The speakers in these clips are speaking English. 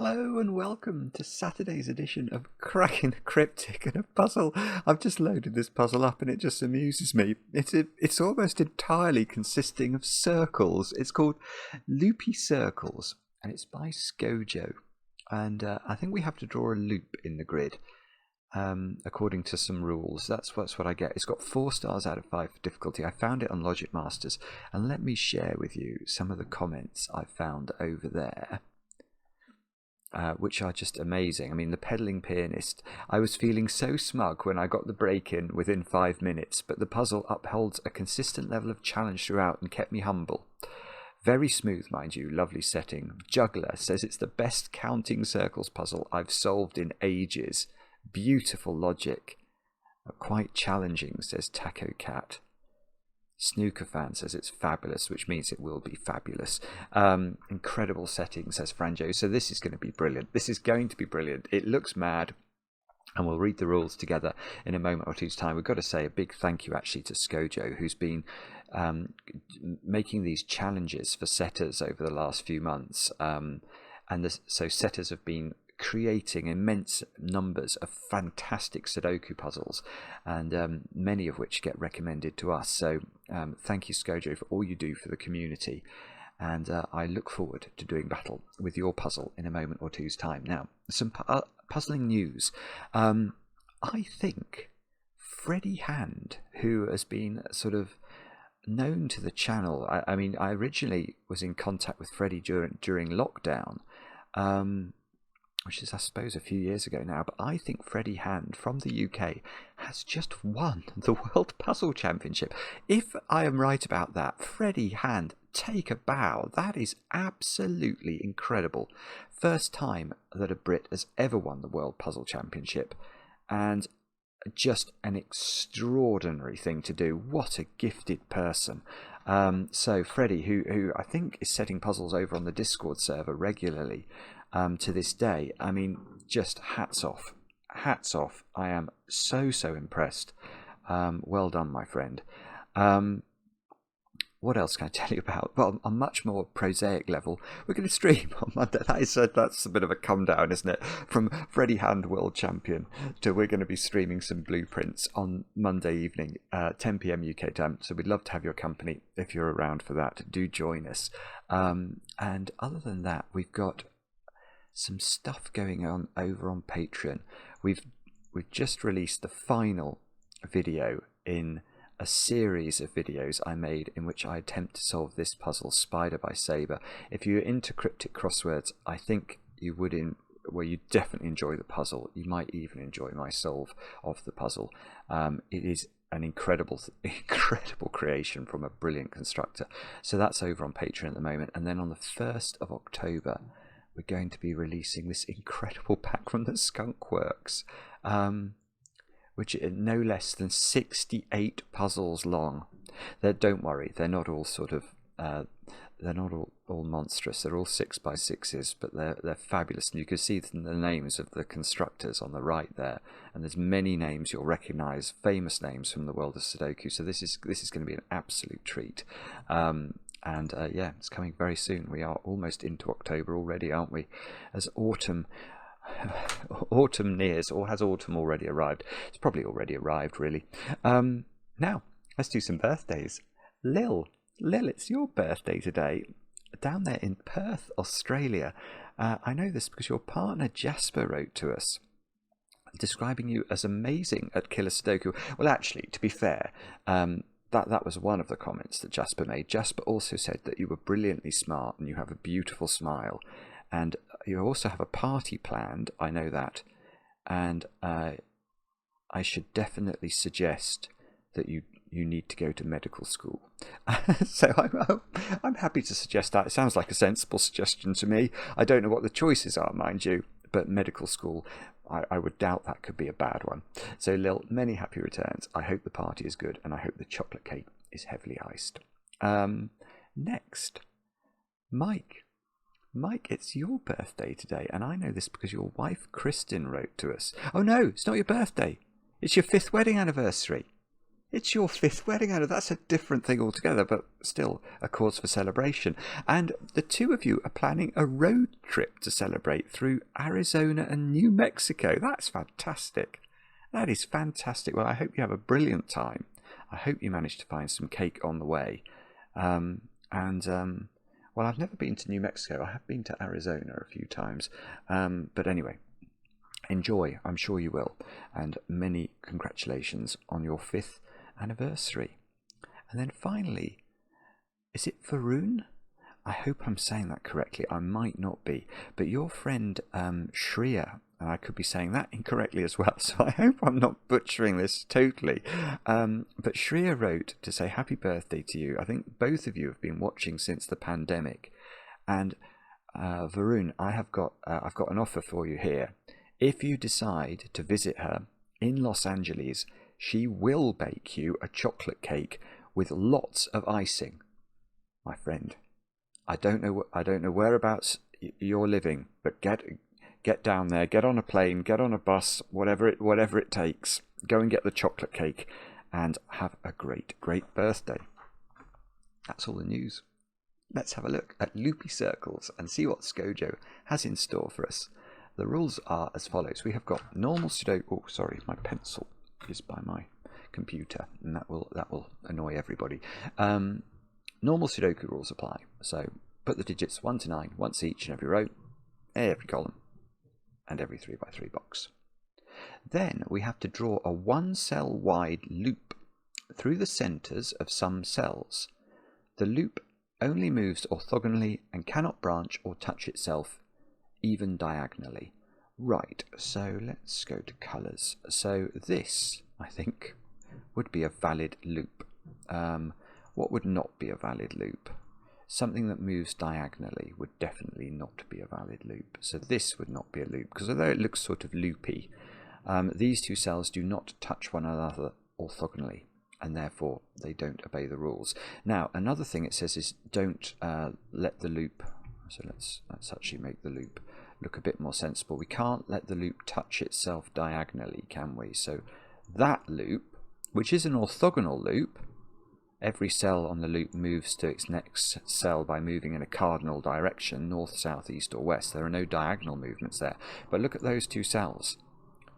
Hello and welcome to Saturday's edition of Cracking the Cryptic and a Puzzle. I've just loaded this puzzle up and it just amuses me. It's almost entirely consisting of circles. It's called Loopy Circles and it's by Scojo. And I think we have to draw a loop in the grid according to some rules. That's what I get. It's got 4 stars out of 5 for difficulty. I found it on Logic Masters. And let me share with you some of the comments I found over there. Which are just amazing. I mean, the pedaling pianist. I was feeling so smug when I got the break in within 5 minutes, but the puzzle upholds a consistent level of challenge throughout and kept me humble. Very smooth, mind you, lovely setting. Juggler says it's the best counting circles puzzle I've solved in ages. Beautiful logic. Quite challenging, says Taco Cat. Snooker fan says it's fabulous, which means it will be fabulous. Incredible setting, says Franjo. So this is going to be brilliant. This is going to be brilliant. It looks mad, and we'll read the rules together in a moment or two's time. We've got to say a big thank you actually to Scojo, who's been making these challenges for setters over the last few months. So setters have been creating immense numbers of fantastic Sudoku puzzles, and many of which get recommended to us. So thank you, Scojo, for all you do for the community, and I look forward to doing battle with your puzzle in a moment or two's time. Now, some puzzling news. I think Freddie Hand, who has been sort of known to the channel, I mean, I originally was in contact with Freddie during lockdown, which is, I suppose, a few years ago now, but I think Freddie Hand from the UK has just won the World Puzzle Championship. If I am right about that, Freddie Hand, take a bow. That is absolutely incredible. First time that a Brit has ever won the World Puzzle Championship, and just an extraordinary thing to do. What a gifted person. So Freddie, who I think is setting puzzles over on the Discord server regularly, to this day, I mean, just hats off. I am so impressed. Well done, my friend. What else can I tell you about? Well, on a much more prosaic level, we're going to stream on Monday. That's a bit of a come down, isn't it? From Freddie Hand World Champion to we're going to be streaming some blueprints on Monday evening, 10 p.m. UK time. So we'd love to have your company if you're around for that. Do join us. And other than that, we've got some stuff going on over on Patreon. We've just released the final video in a series of videos I made in which I attempt to solve this puzzle, Spider by Saber. If you're into cryptic crosswords, I think you would you definitely enjoy the puzzle. You might even enjoy my solve of the puzzle. It is an incredible creation from a brilliant constructor. So that's over on Patreon at the moment. And then on the 1st of October, we're going to be releasing this incredible pack from the Skunkworks, which is no less than 68 puzzles long. Don't worry, they're not all sort of they're not all monstrous. They're all 6x6s, but they're fabulous. And you can see the names of the constructors on the right there, and there's many names you'll recognise, famous names from the world of Sudoku. So this is going to be an absolute treat. Yeah, it's coming very soon. We are almost into October already, aren't we? As autumn nears, or has autumn already arrived? It's probably already arrived, really. Now, let's do some birthdays. Lil, it's your birthday today, down there in Perth, Australia. I know this because your partner Jasper wrote to us, describing you as amazing at Killer Sudoku. Well, actually, to be fair, that was one of the comments that Jasper made. Jasper also said that you were brilliantly smart and you have a beautiful smile, and you also have a party planned. I know that, and I should definitely suggest that you need to go to medical school. So I'm happy to suggest that. It sounds like a sensible suggestion to me. I don't know what the choices are, mind you, but medical school, I would doubt that could be a bad one. So Lil, many happy returns. I hope the party is good, and I hope the chocolate cake is heavily iced. Next, Mike, it's your birthday today, and I know this because your wife Kristen wrote to us. Oh no, it's not your birthday. It's your 5th wedding anniversary. It's your 5th wedding, Anna. That's a different thing altogether, but still a cause for celebration. And the two of you are planning a road trip to celebrate through Arizona and New Mexico. That's fantastic. That is fantastic. Well, I hope you have a brilliant time. I hope you manage to find some cake on the way. Well, I've never been to New Mexico. I have been to Arizona a few times. But anyway, enjoy. I'm sure you will. And many congratulations on your 5th anniversary. And then finally, is it Varun? I hope I'm saying that correctly. I might not be. But your friend Shreya, and I could be saying that incorrectly as well, so I hope I'm not butchering this totally. But Shreya wrote to say happy birthday to you. I think both of you have been watching since the pandemic. And Varun, I've got an offer for you here. If you decide to visit her in Los Angeles, she will bake you a chocolate cake with lots of icing, my friend. I don't know whereabouts you're living, but get down there, get on a plane, get on a bus, whatever it takes. Go and get the chocolate cake, and have a great birthday. That's all the news. Let's have a look at Loopy Circles and see what Scojo has in store for us. The rules are as follows. We have got normal Sudoku. Oh, sorry, my pencil is by my computer, and that will annoy everybody. Normal Sudoku rules apply. So put the digits 1 to 9 once each in every row, every column, and every 3x3 box. Then we have to draw a 1-cell wide loop through the centres of some cells. The loop only moves orthogonally and cannot branch or touch itself even diagonally. Right, so let's go to colours. So this, I think, would be a valid loop. What would not be a valid loop? Something that moves diagonally would definitely not be a valid loop. So this would not be a loop, because although it looks sort of loopy, these two cells do not touch one another orthogonally, and therefore they don't obey the rules. Now, another thing it says is don't let the loop, so let's actually make the loop look a bit more sensible. We can't let the loop touch itself diagonally, can we? So that loop, which is an orthogonal loop, every cell on the loop moves to its next cell by moving in a cardinal direction, north, south, east or west. There are no diagonal movements there. But look at those two cells.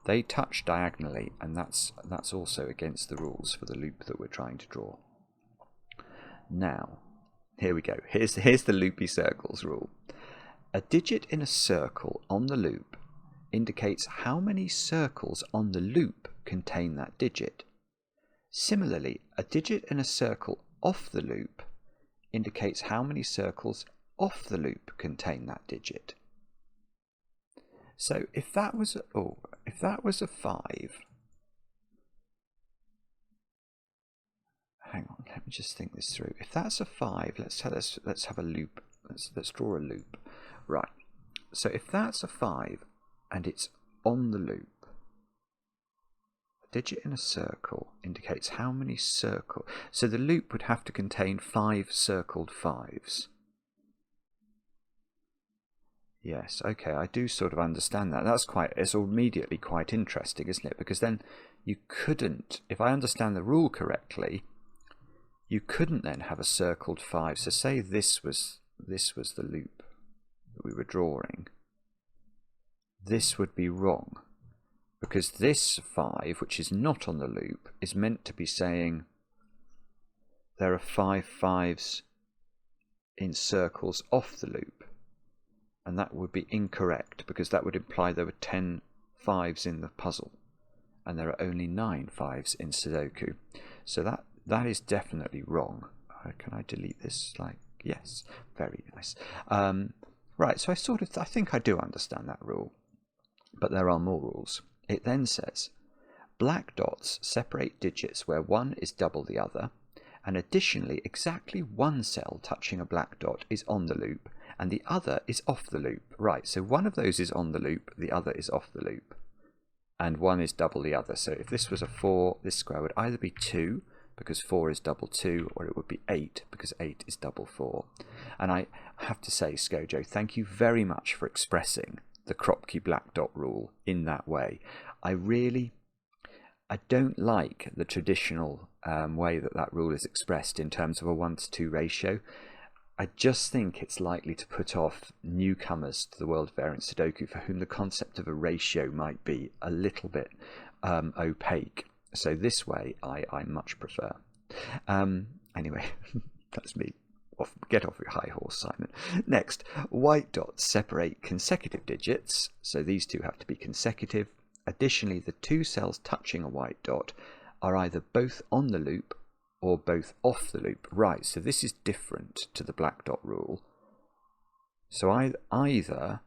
They touch diagonally, and that's also against the rules for the loop that we're trying to draw. Now, here we go. Here's the Loopy Circles rule. A digit in a circle on the loop indicates how many circles on the loop contain that digit. Similarly, a digit in a circle off the loop indicates how many circles off the loop contain that digit. So if that was a 5, hang on, let me just think this through. If that's a 5, let's have a loop. Let's draw a loop. Right. So if that's a 5 and it's on the loop, a digit in a circle indicates how many circles. So the loop would have to contain 5 circled 5s. Yes, okay, I do sort of understand that. It's immediately quite interesting, isn't it? Because then you couldn't, if I understand the rule correctly, you couldn't then have a circled 5. So say this was the loop that we were drawing. This would be wrong, because this 5, which is not on the loop, is meant to be saying there are 5 5s in circles off the loop. And that would be incorrect, because that would imply there were 10 5s in the puzzle, and there are only 9 5s in Sudoku. So that is definitely wrong. Can I delete this? Yes, very nice. Right, so I think I do understand that rule, but there are more rules. It then says, black dots separate digits where one is double the other, and additionally, exactly one cell touching a black dot is on the loop, and the other is off the loop. Right, so one of those is on the loop, the other is off the loop, and one is double the other. So if this was a 4, this square would either be 2, because 4 is double 2, or it would be 8, because 8 is double 4. And I have to say, Scojo, thank you very much for expressing the Kropke black dot rule in that way. I really I don't like the traditional way that that rule is expressed in terms of a 1:2 ratio. I just think it's likely to put off newcomers to the world of variant Sudoku for whom the concept of a ratio might be a little bit opaque. So this way I much prefer. Anyway, that's me. Get off your high horse, Simon. Next, white dots separate consecutive digits, so these two have to be consecutive. Additionally, the two cells touching a white dot are either both on the loop or both off the loop. Right, so this is different to the black dot rule. So either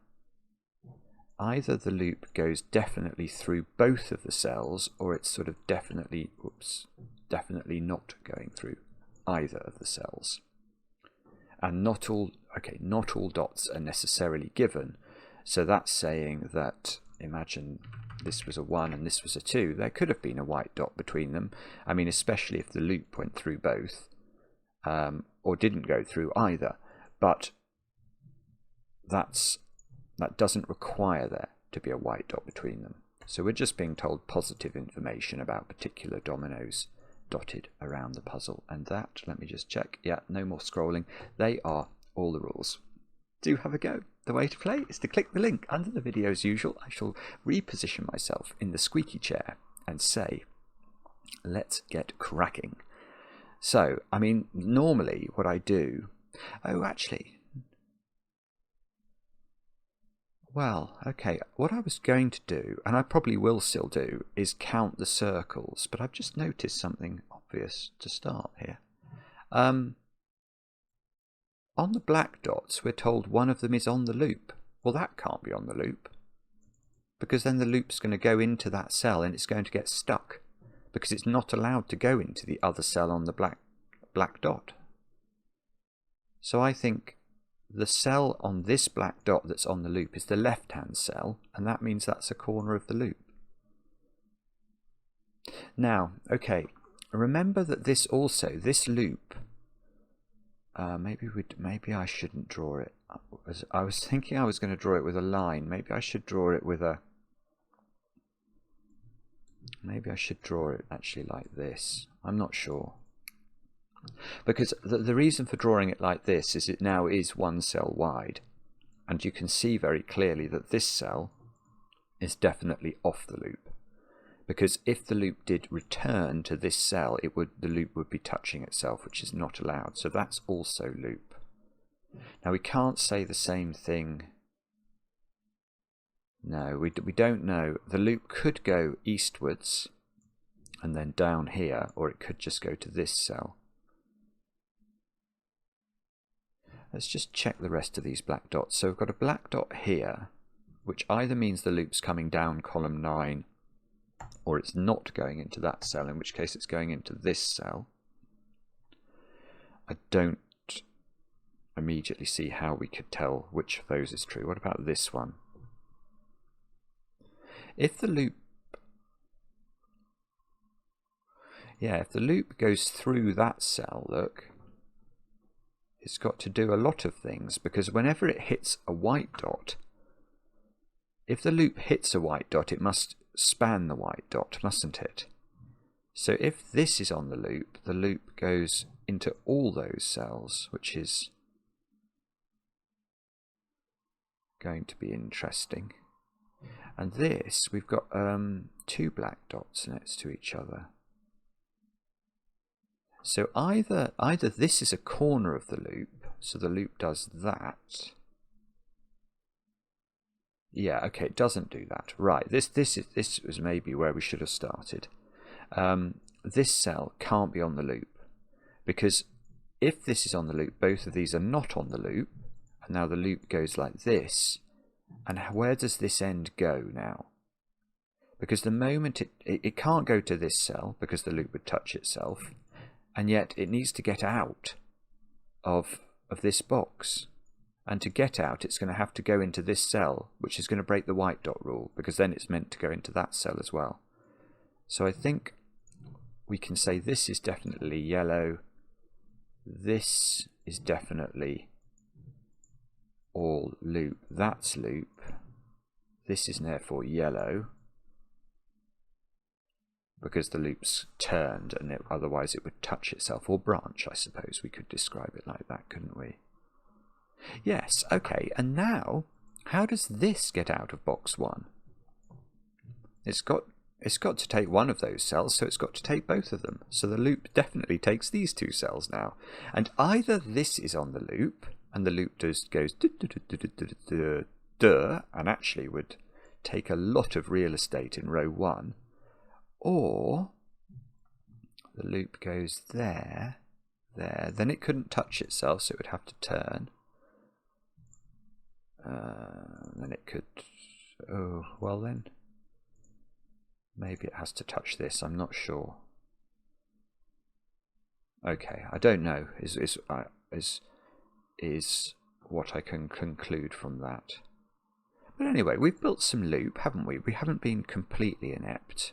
the loop goes definitely through both of the cells, or it's sort of definitely not going through either of the cells. And not all dots are necessarily given. So that's saying that, imagine this was a 1 and this was a 2, there could have been a white dot between them. I mean, especially if the loop went through both, or didn't go through either. But that doesn't require there to be a white dot between them. So we're just being told positive information about particular dominoes dotted around the puzzle. And that, let me just check, yeah, no more scrolling. They are all the rules. Do have a go. The way to play is to click the link under the video as usual. I shall reposition myself in the squeaky chair and say, let's get cracking. So, I mean, normally what I do... Oh, actually... Well, okay, what I was going to do, and I probably will still do, is count the circles, but I've just noticed something obvious to start here. On the black dots, we're told one of them is on the loop. Well, that can't be on the loop, because then the loop's going to go into that cell and it's going to get stuck, because it's not allowed to go into the other cell on the black dot. So I think the cell on this black dot that's on the loop is the left-hand cell, and that means that's a corner of the loop. Now, okay, remember that this loop, maybe I shouldn't draw it. I was thinking I was going to draw it with a line. Maybe I should draw it with a... Maybe I should draw it actually like this. I'm not sure. Because the reason for drawing it like this is it now is one cell wide. And you can see very clearly that this cell is definitely off the loop. Because if the loop did return to this cell, the loop would be touching itself, which is not allowed. So that's also loop. Now we can't say the same thing. No, we don't know. The loop could go eastwards and then down here, or it could just go to this cell. Let's just check the rest of these black dots. So we've got a black dot here, which either means the loop's coming down column 9, or it's not going into that cell, in which case it's going into this cell. I don't immediately see how we could tell which of those is true. What about this one? If the loop... Yeah, if the loop goes through that cell, look, it's got to do a lot of things, because whenever it hits a white dot, if the loop hits a white dot, it must span the white dot, mustn't it? So if this is on the loop goes into all those cells, which is going to be interesting. And this, we've got 2 black dots next to each other. So either this is a corner of the loop, so the loop does that. Yeah, okay, it doesn't do that. Right, this was maybe where we should have started. This cell can't be on the loop, because if this is on the loop, both of these are not on the loop, and now the loop goes like this. And where does this end go now? Because the moment it can't go to this cell, because the loop would touch itself, and yet it needs to get out of this box. And to get out, it's going to have to go into this cell, which is going to break the white dot rule, because then it's meant to go into that cell as well. So I think we can say this is definitely yellow. This is definitely all loop. That's loop. This is therefore yellow. because the loop's turned, and otherwise it would touch itself, or branch, I suppose we could describe it like that, couldn't we? Yes, okay, and now, how does this get out of box 1? It's got to take one of those cells, so it's got to take both of them. So the loop definitely takes these 2 cells now. And either this is on the loop, and the loop just goes and actually would take a lot of real estate in row 1, or the loop goes there, then it couldn't touch itself, so it would have to turn. Then it could, oh, well then, maybe it has to touch this, I'm not sure. Okay, I don't know, is what I can conclude from that. But anyway, we've built some loop, haven't we? We haven't been completely inept.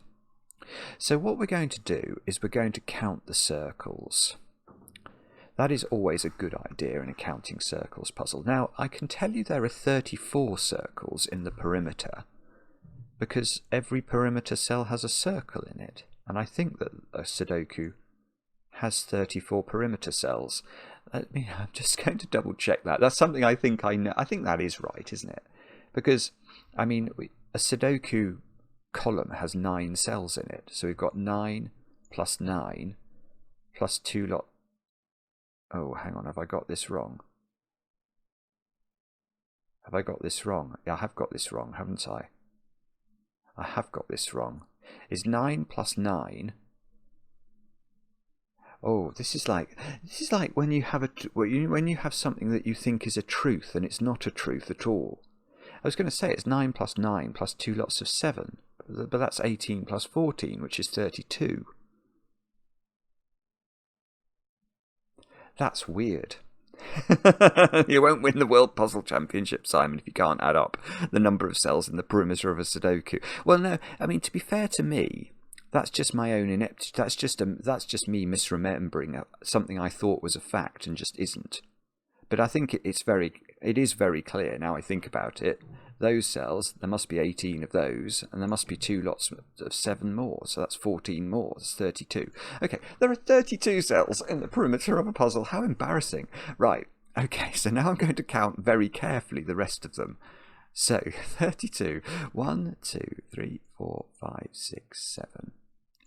So what we're going to do is we're going to count the circles. That is always a good idea in a counting circles puzzle. Now, I can tell you there are 34 circles in the perimeter, because every perimeter cell has a circle in it. And I think that a Sudoku has 34 perimeter cells. I'm just going to double check that. That's something I think I know. I think that is right, isn't it? Because, I mean, a Sudoku column has 9 cells in it. So we've got 9 plus 9 plus 2 lot. Oh, hang on, have I got this wrong? Have I got this wrong? Yeah, I have got this wrong, haven't I? I have got this wrong. Is 9 plus 9? Oh, this is like when you have when you have something that you think is a truth and it's not a truth at all. I was going to say it's 9 plus 9 plus 2 lots of 7, but that's 18 plus 14, which is 32. That's weird. You won't win the World Puzzle Championship, Simon, if you can't add up the number of cells in the perimeter of a Sudoku. Well, no, I mean, to be fair to me, that's just my own ineptitude. That's just me misremembering something I thought was a fact and just isn't. But I think it is very clear now I think about it. Those cells, there must be 18 of those, and there must be 2 lots of 7 more, so that's 14 more, that's 32. Okay, there are 32 cells in the perimeter of a puzzle. How embarrassing. Right, okay, so now I'm going to count very carefully the rest of them. So, 32. 1, 2, 3, 4, 5, 6, 7,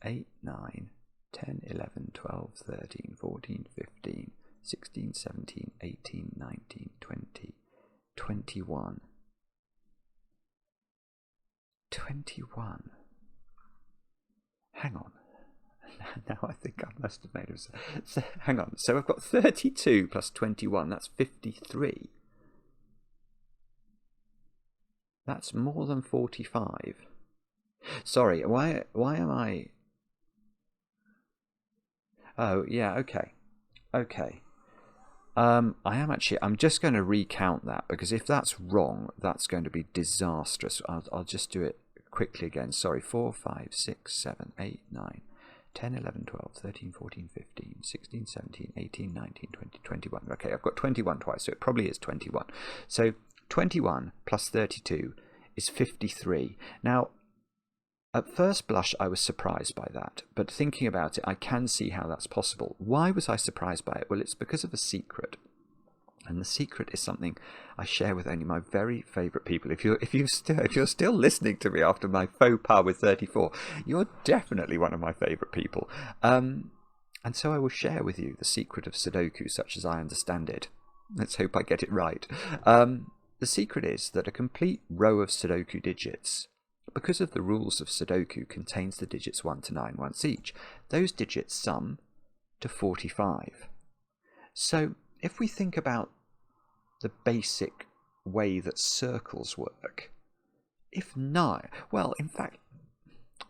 8, 9, 10, 11, 12, 13, 14, 15, 16, 17, 18, 19, 20, 21. 21. Hang on. Now I think I must have made a... So, hang on. So I've got 32 plus 21. That's 53. That's more than 45. Sorry, why am I... Oh, yeah, okay. Okay. I'm just going to recount that, because if that's wrong, that's going to be disastrous. I'll just do it quickly again. Sorry, 4, 5, 6, 7, 8, 9, 10, 11, 12, 13, 14, 15, 16, 17, 18, 19, 20, 21. Okay, I've got 21 twice, so it probably is 21. So 21 plus 32 is 53. Now, at first blush, I was surprised by that, but thinking about it, I can see how that's possible. Why was I surprised by it? Well, it's because of a secret. And the secret is something I share with only my very favourite people. If you're still listening to me after my faux pas with 34, you're definitely one of my favourite people. And so I will share with you the secret of Sudoku, such as I understand it. Let's hope I get it right. The secret is that a complete row of Sudoku digits, because of the rules of Sudoku, contains the digits 1 to 9 once each. Those digits sum to 45. So if we think about the basic way that circles work, if 9, well, in fact,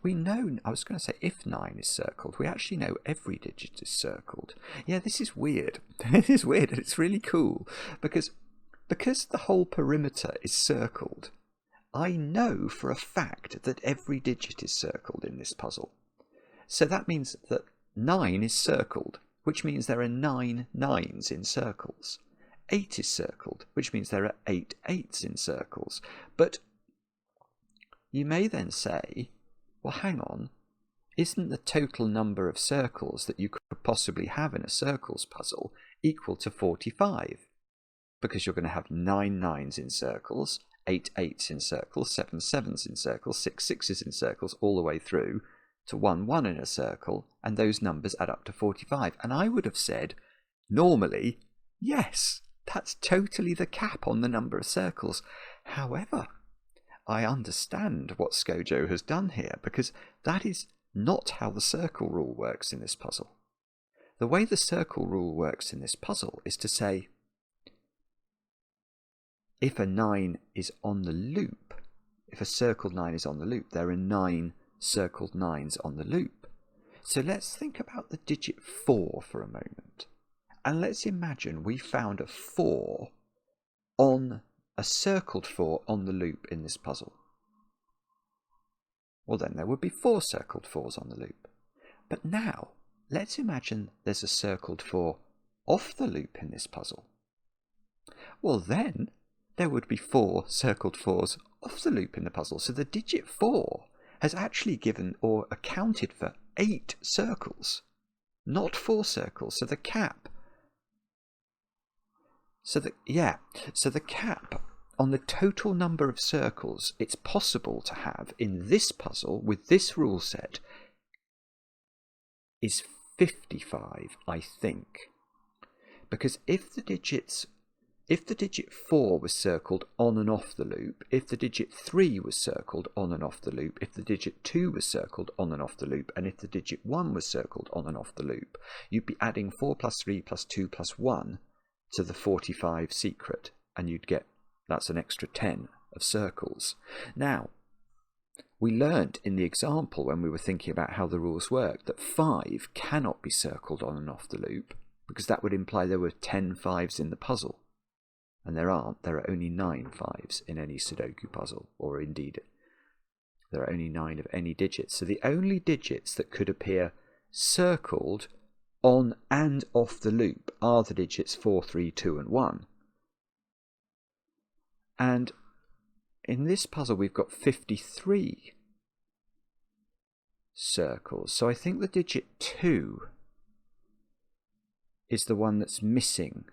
we know, I was going to say if 9 is circled, we actually know every digit is circled. Yeah, this is weird. It is weird, and it's really cool, because the whole perimeter is circled, I know for a fact that every digit is circled in this puzzle. So that means that 9 is circled, which means there are 9 9s in circles. 8 is circled, which means there are 8 8s in circles. But you may then say, well, hang on, isn't the total number of circles that you could possibly have in a circles puzzle equal to 45? Because you're going to have 9 9s in circles, 8 8s in circles, 7 7s in circles, 6 6s in circles, all the way through to 1 1 in a circle, and those numbers add up to 45. And I would have said, normally, yes, that's totally the cap on the number of circles. However, I understand what Scojo has done here, because that is not how the circle rule works in this puzzle. The way the circle rule works in this puzzle is to say, if a 9 is on the loop, if a circled 9 is on the loop, there are 9 circled 9s on the loop. So let's think about the digit 4 for a moment. And let's imagine we found a 4 on a circled 4 on the loop in this puzzle. Well, then there would be 4 circled 4s on the loop. But now, let's imagine there's a circled 4 off the loop in this puzzle. Well, then there would be 4 circled 4s off the loop in the puzzle. So the digit 4 has actually given or accounted for 8 circles, not 4 circles. So the cap, so the cap on the total number of circles it's possible to have in this puzzle with this rule set is 55, I think. Because if the digit 4 was circled on and off the loop, if the digit 3 was circled on and off the loop, if the digit 2 was circled on and off the loop, and if the digit 1 was circled on and off the loop, you'd be adding 4 plus 3 plus 2 plus 1 to the 45 secret, and you'd get, that's an extra 10 of circles. Now, we learnt in the example when we were thinking about how the rules work that 5 cannot be circled on and off the loop, because that would imply there were 10 5s in the puzzle. And there aren't. There are only 9 5s in any Sudoku puzzle, or indeed, there are only 9 of any digits. So the only digits that could appear circled on and off the loop are the digits 4, 3, 2, and 1. And in this puzzle, we've got 53 circles. So I think the digit 2 is the one that's missing.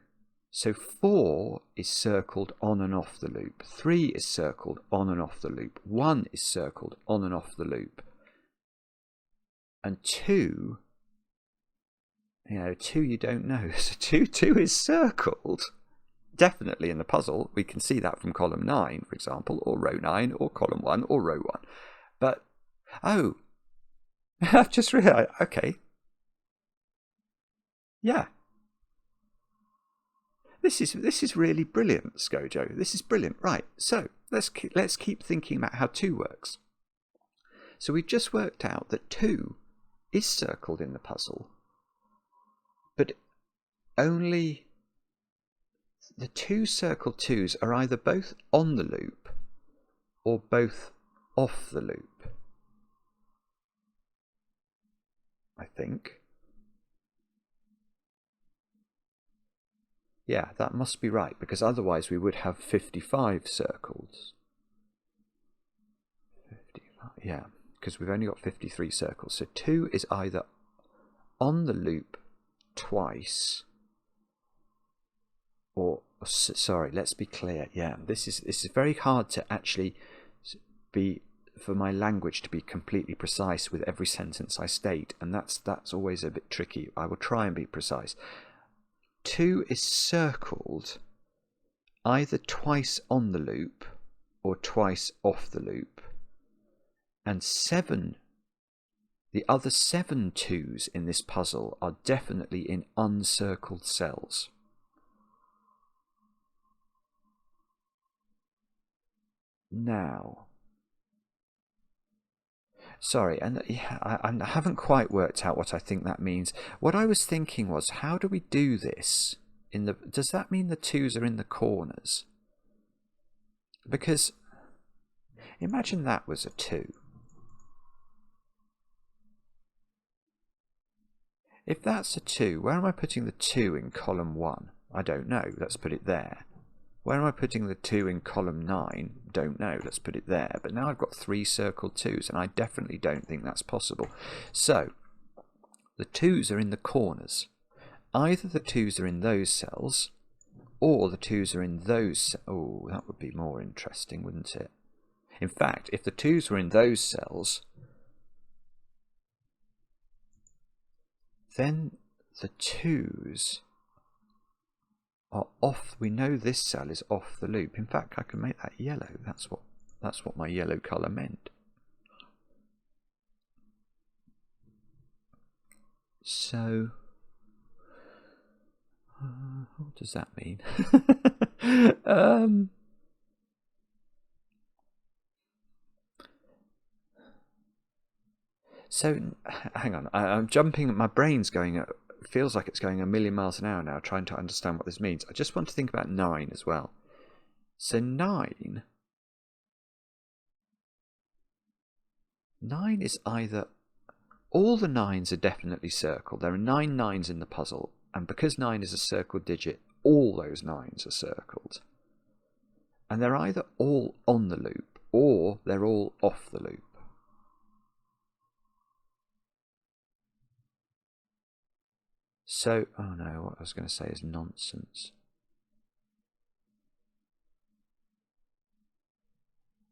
So 4 is circled on and off the loop. 3 is circled on and off the loop. 1 is circled on and off the loop. And 2, 2 you don't know. So 2 is circled. Definitely in the puzzle. We can see that from column 9, for example, or row 9, or column 1, or row 1. But, oh, I've just realised, okay. Yeah. This is really brilliant, Scojo. This is brilliant. Right, so let's keep thinking about how 2 works. So we've just worked out that 2 is circled in the puzzle, but only the 2 circled 2s are either both on the loop or both off the loop, I think. Yeah, that must be right, because otherwise we would have 55 circles. 55, yeah, because we've only got 53 circles. So 2 is either on the loop twice, or, sorry, let's be clear. Yeah, this is very hard to actually be, for my language to be completely precise with every sentence I state, and that's always a bit tricky. I will try and be precise. 2 is circled either twice on the loop or twice off the loop. And 7, the other 7 2s in this puzzle are definitely in uncircled cells. Now, sorry, and I haven't quite worked out what I think that means. What I was thinking was, how do we do this? Does that mean the 2s are in the corners? Because imagine that was a 2. If that's a 2, where am I putting the 2 in column 1? I don't know. Let's put it there. Where am I putting the 2 in column 9? Don't know. Let's put it there. But now I've got 3 circled 2s, and I definitely don't think that's possible. So the 2s are in the corners. Either the 2s are in those cells, or the 2s are in those... Oh, that would be more interesting, wouldn't it? In fact, if the 2s were in those cells, then the 2s are off. We know this cell is off the loop. In fact, I can make that yellow. That's what my yellow colour meant. So, what does that mean? So, hang on. I'm jumping. My brain's going. Feels like it's going a million miles an hour now, trying to understand what this means. I just want to think about 9 as well. So 9 is either... All the 9s are definitely circled. There are 9 9s in the puzzle, and because 9 is a circled digit, all those 9s are circled. And they're either all on the loop, or they're all off the loop. So, oh no, what I was going to say is nonsense.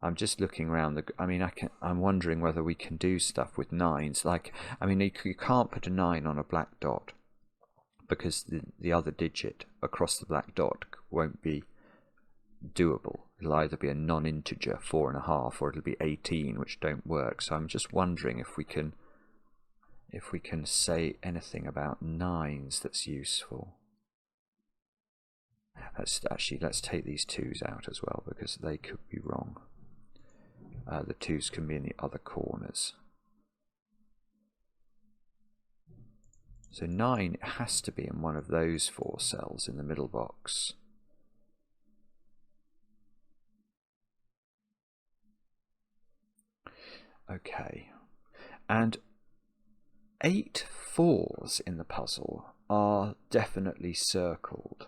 I'm just looking around. I'm wondering whether we can do stuff with 9s. Like, I mean, you can't put a 9 on a black dot because the other digit across the black dot won't be doable. It'll either be a non-integer 4.5 or it'll be 18, which don't work. So I'm just wondering if we can say anything about 9s that's useful. Let's take these 2s out as well because they could be wrong. The 2s can be in the other corners. So 9 has to be in one of those 4 cells in the middle box. Okay, and 8 4s in the puzzle are definitely circled.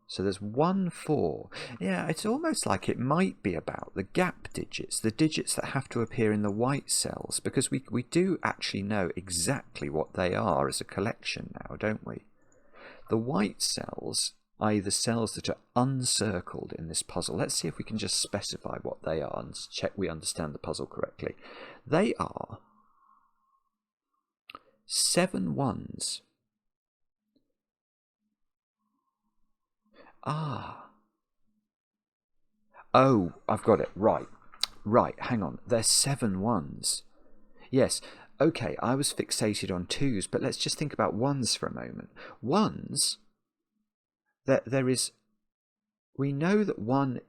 So there's 1 4. Yeah, it's almost like it might be about the gap digits, the digits that have to appear in the white cells, because we do actually know exactly what they are as a collection now, don't we? The white cells are the cells that are uncircled in this puzzle. Let's see if we can just specify what they are and check we understand the puzzle correctly. They are 7 1s. Ah. Oh, I've got it. Right. Right, hang on. They're 7 1s. Yes. Okay, I was fixated on 2s, but let's just think about 1s for a moment. 1s, there is... We know that 1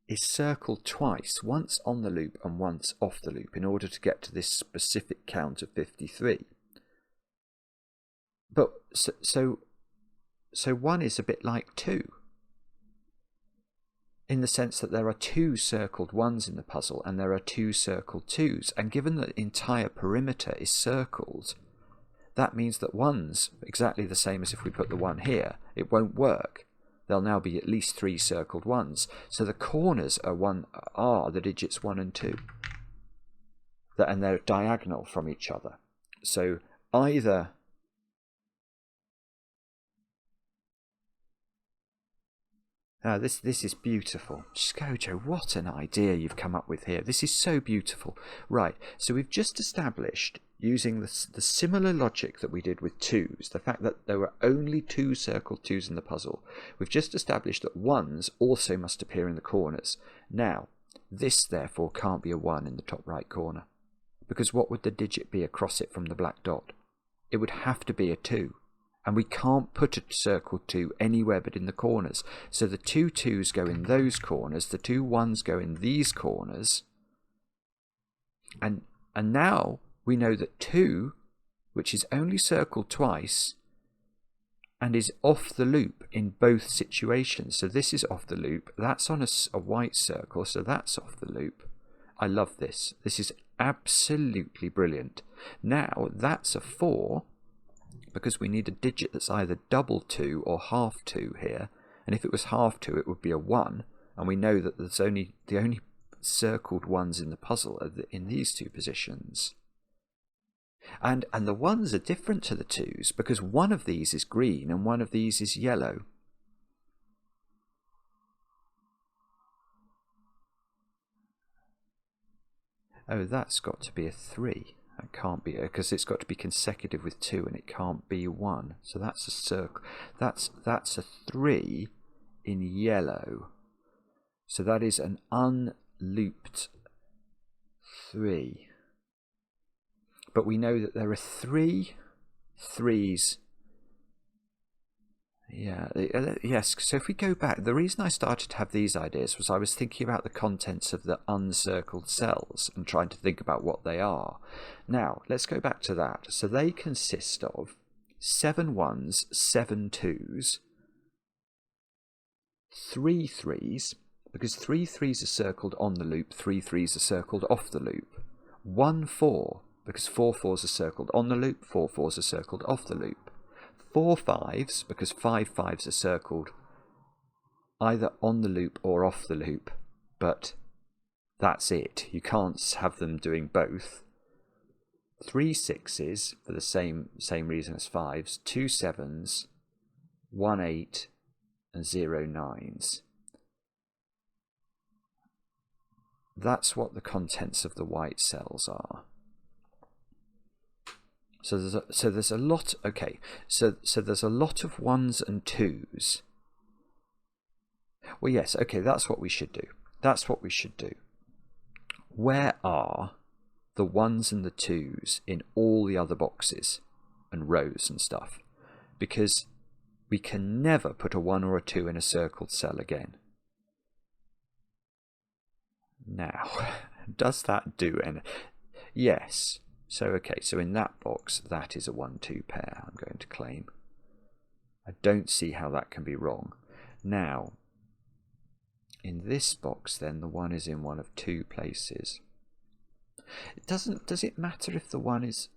is circled twice, once on the loop and once off the loop, in order to get to this specific count of 53. But, so 1 is a bit like 2. In the sense that there are 2 circled 1s in the puzzle and there are 2 circled 2s, and given that the entire perimeter is circled, that means that 1's exactly the same as if we put the 1 here. It won't work. There'll now be at least 3 circled 1s. So the corners are the digits 1 and 2, and they're diagonal from each other. So either... This is beautiful. Scojo, what an idea you've come up with here. This is so beautiful. Right, so we've just established, using the similar logic that we did with 2s, the fact that there were only 2 circled 2s in the puzzle, we've just established that 1s also must appear in the corners. Now, this therefore can't be a 1 in the top right corner, because what would the digit be across it from the black dot? It would have to be a 2. And we can't put a circled 2 anywhere but in the corners. So the 2 2s go in those corners, the 2 1s go in these corners. And now we know that 2, which is only circled twice, and is off the loop in both situations. So this is off the loop, that's on a white circle, so that's off the loop. I love this. This is absolutely brilliant. Now that's a 4, because we need a digit that's either double 2 or half 2 here, And if it was half 2, it would be a 1. And we know that the only circled ones in the puzzle are in these two positions. And the 1s are different to the 2s because one of these is green and one of these is yellow. Oh, that's got to be a 3. That can't be, because it's got to be consecutive with 2 and it can't be 1. So that's a circle. That's a 3 in yellow. So that is an unlooped 3. But we know that there are 3 3s. Yeah, yes, so if we go back, the reason I started to have these ideas was I was thinking about the contents of the uncircled cells and trying to think about what they are. Now, let's go back to that. So they consist of 7 1s, 7 2s, 3 3s, because 3 3s are circled on the loop, 3 3s are circled off the loop, 1 4, because 4 4s are circled on the loop, 4 4s are circled off the loop, 4 5s, because 5 5s are circled either on the loop or off the loop, but that's it. You can't have them doing both. 3 6s, for the same reason as 5s, 2 7s, 1 8, and 0 9s. That's what the contents of the white cells are. So there's a lot. Okay, so there's a lot of 1s and 2s. Well, yes. Okay, that's what we should do. That's what we should do. Where are the 1s and the 2s in all the other boxes and rows and stuff? Because we can never put a 1 or a 2 in a circled cell again. Now, does that do anything? Yes. So, okay, so in that box, that is a 1-2 pair, I'm going to claim. I don't see how that can be wrong. Now, in this box, then, the 1 is in one of 2 places. Does it matter if the 1 is...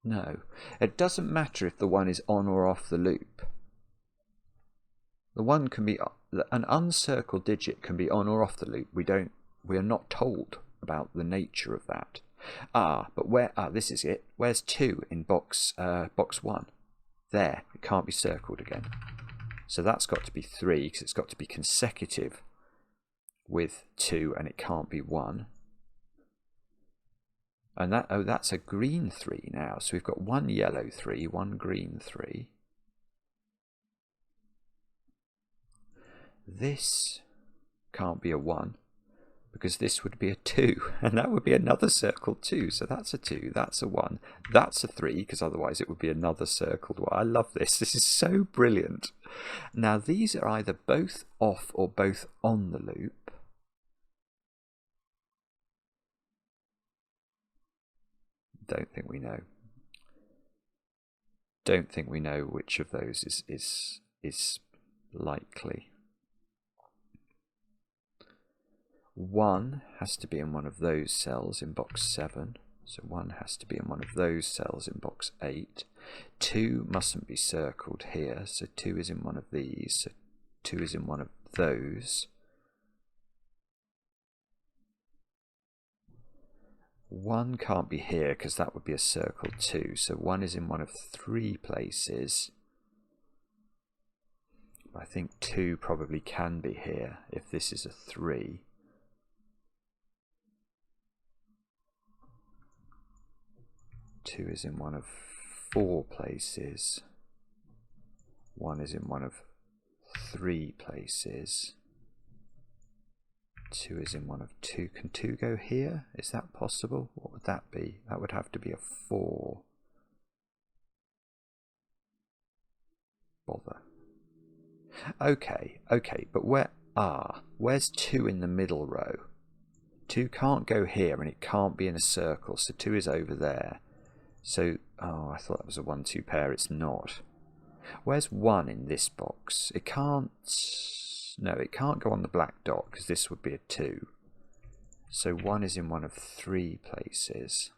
No. It doesn't matter if the 1 is on or off the loop. The 1 can be... An uncircled digit can be on or off the loop. We are not told about the nature of that. But where? This is it. Where's 2 in box 1? There. It can't be circled again. So that's got to be 3 because it's got to be consecutive with 2, and it can't be 1. And that's a green 3 now. So we've got 1 yellow 3, 1 green 3. This can't be a 1. Because this would be a 2, and that would be another circled 2. So that's a 2, that's a 1, that's a 3, because otherwise it would be another circled 1. I love this. This is so brilliant. Now, these are either both off or both on the loop. Don't think we know. Don't think we know which of those is likely. 1 has to be in one of those cells in box 7. So 1 has to be in one of those cells in box 8. 2 mustn't be circled here. So 2 is in one of these. So 2 is in one of those. 1 can't be here because that would be a circle 2. So 1 is in one of 3 places. I think 2 probably can be here if this is a 3. 2 is in one of 4 places. 1 is in one of 3 places. 2 is in one of 2. Can 2 go here? Is that possible? What would that be? That would have to be a 4. Bother. Okay, but where's 2 in the middle row? 2 can't go here and it can't be in a circle, so 2 is over there. So, I thought that was a 1-2 pair. It's not. Where's 1 in this box? It can't... No, it can't go on the black dot because this would be a 2. So 1 is in one of 3 places.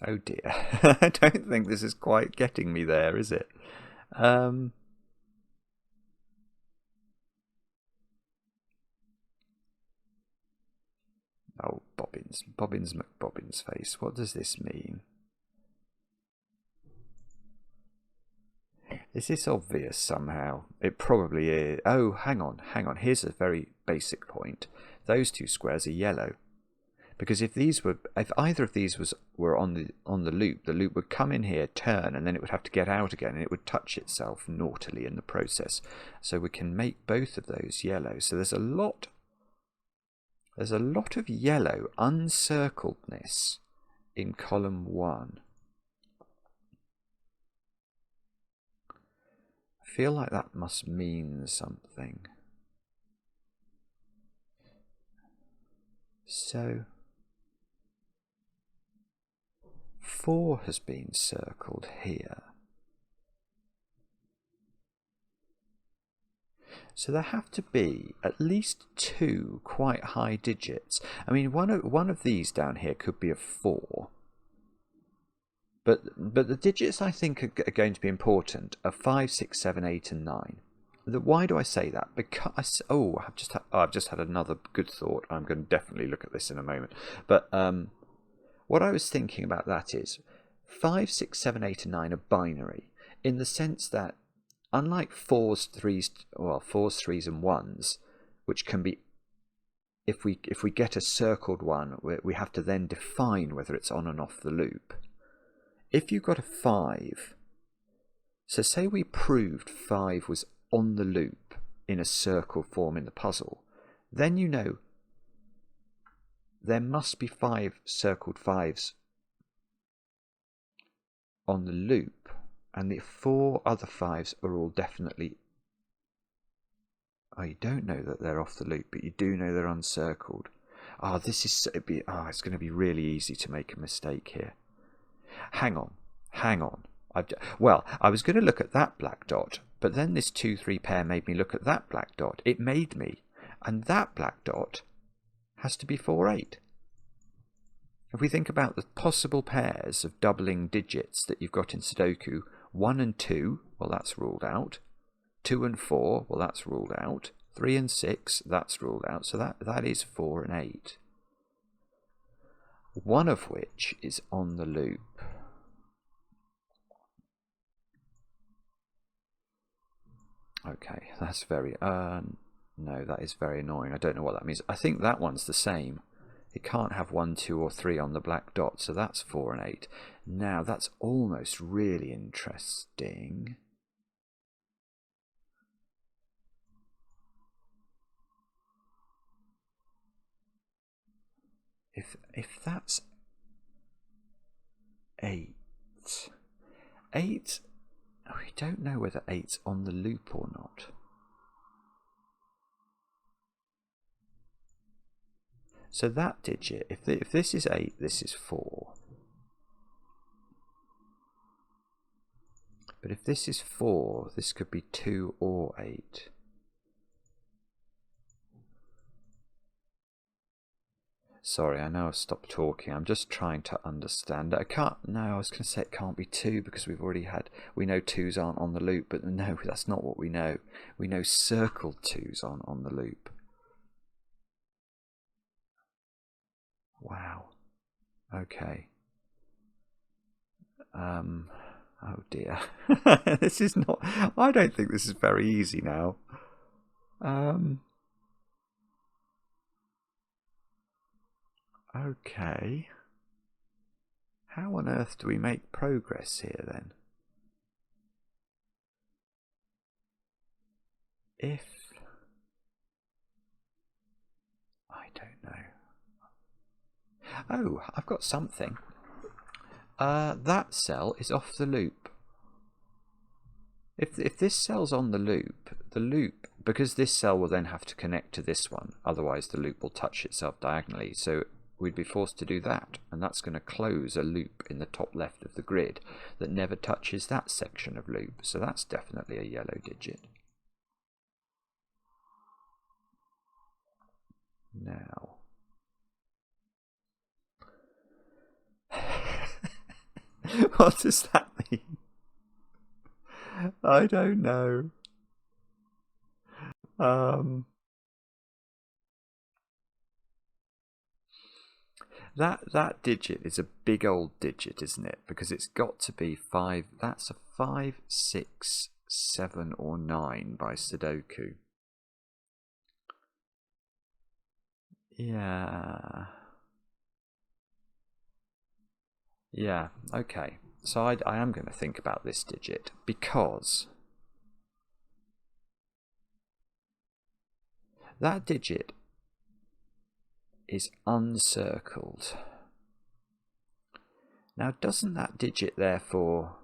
Oh dear. I don't think this is quite getting me there, is it? Oh, Bobbins McBobbins face. What does this mean? Is this obvious somehow? It probably is. Oh, hang on. Here's a very basic point. Those two squares are yellow. Because if either of these were on the loop would come in here, turn, and then it would have to get out again, and it would touch itself naughtily in the process. So we can make both of those yellow. So there's a lot of yellow uncircledness in column 1. I feel like that must mean something. So 4 has been circled here. So there have to be at least 2 quite high digits. I mean, one of these down here could be a 4. But the digits I think are going to be important are 5, 6, 7, 8, and 9. Why do I say that? Because I've just had another good thought. I'm going to definitely look at this in a moment. But what I was thinking about that is 5, 6, 7, 8, and 9 are binary in the sense that unlike 4s, 3s, and 1s, which can be, if we get a circled one, we have to then define whether it's on and off the loop. If you've got a 5, so say we proved 5 was on the loop in a circle form in the puzzle, then you know there must be 5 circled 5s on the loop, and the 4 other 5s are all definitely... Oh, you don't know that they're off the loop, but you do know they're uncircled. It's going to be really easy to make a mistake here. Hang on. I was going to look at that black dot, but then this 2-3 pair made me look at that black dot. It made me, and that black dot has to be 4-8. If we think about the possible pairs of doubling digits that you've got in Sudoku, 1 and 2, well, that's ruled out. 2 and 4, well, that's ruled out. 3 and 6, that's ruled out. So that is 4 and 8. One of which is on the loop. Okay, that's very... no, that is very annoying. I don't know what that means. I think that one's the same. It can't have 1, 2, or 3 on the black dot, so that's 4 and 8. Now, that's almost really interesting. If that's 8... 8... We don't know whether 8's on the loop or not. So that digit, if this is 8, this is 4. But if this is 4, this could be 2 or 8. Sorry, I know I've stopped talking. I'm just trying to understand. I was going to say it can't be 2 because we know 2's aren't on the loop, but no, that's not what we know. We know circled 2's aren't on the loop. Wow. Okay. Oh dear. This is not... I don't think this is very easy now. Okay. How on earth do we make progress here then? I don't know. Oh, I've got something. That cell is off the loop. If this cell's on the loop, because this cell will then have to connect to this one, otherwise the loop will touch itself diagonally, so we'd be forced to do that, and that's going to close a loop in the top left of the grid that never touches that section of loop, so that's definitely a yellow digit. Now... What does that mean? I don't know. That digit is a big old digit, isn't it? Because it's got to be 5. That's a 5, 6, 7, or 9 by Sudoku. Yeah. Yeah, okay. So I am going to think about this digit because that digit is uncircled. Now, doesn't that digit therefore,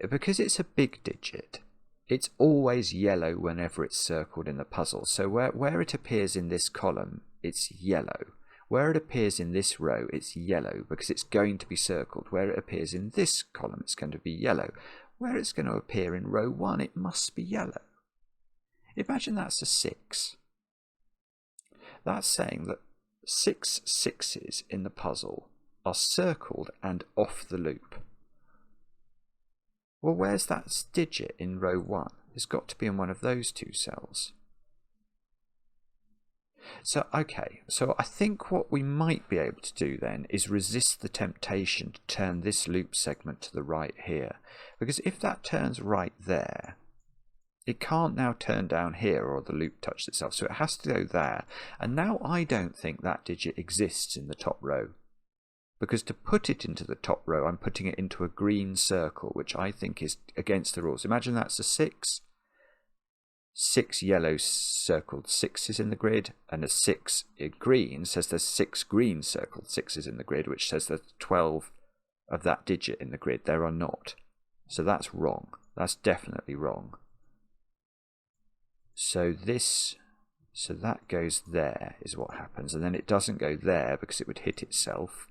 because it's a big digit, it's always yellow whenever it's circled in the puzzle. So where it appears in this column, it's yellow. Where it appears in this row, it's yellow because it's going to be circled. Where it appears in this column, it's going to be yellow. Where it's going to appear in row 1, it must be yellow. Imagine that's a 6. That's saying that 6 6s in the puzzle are circled and off the loop. Well, where's that digit in row 1? It's got to be in one of those 2 cells. So, okay, so I think what we might be able to do then is resist the temptation to turn this loop segment to the right here. Because if that turns right there, it can't now turn down here or the loop touched itself. So it has to go there. And now I don't think that digit exists in the top row. Because to put it into the top row, I'm putting it into a green circle, which I think is against the rules. Imagine that's a 6. 6 yellow circled 6s in the grid, and a 6 in green says there's 6 green circled 6s in the grid, which says there's 12 of that digit in the grid. There are not. So that's wrong. That's definitely wrong. So that goes there is what happens, and then it doesn't go there because it would hit itself.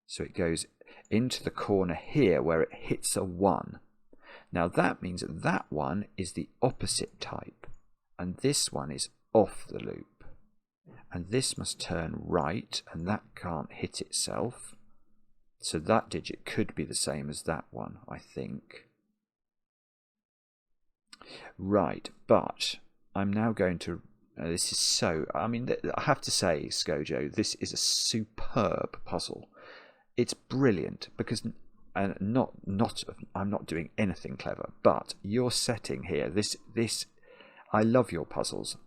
So it goes into the corner here where it hits a 1. Now that means that one is the opposite type, and this one is off the loop. And this must turn right, and that can't hit itself. So that digit could be the same as that one, I think. Right, but I'm now going to... this is so... I mean, I have to say, Scojo, this is a superb puzzle. It's brilliant because... and I'm not doing anything clever, but your setting here, this I love your puzzles.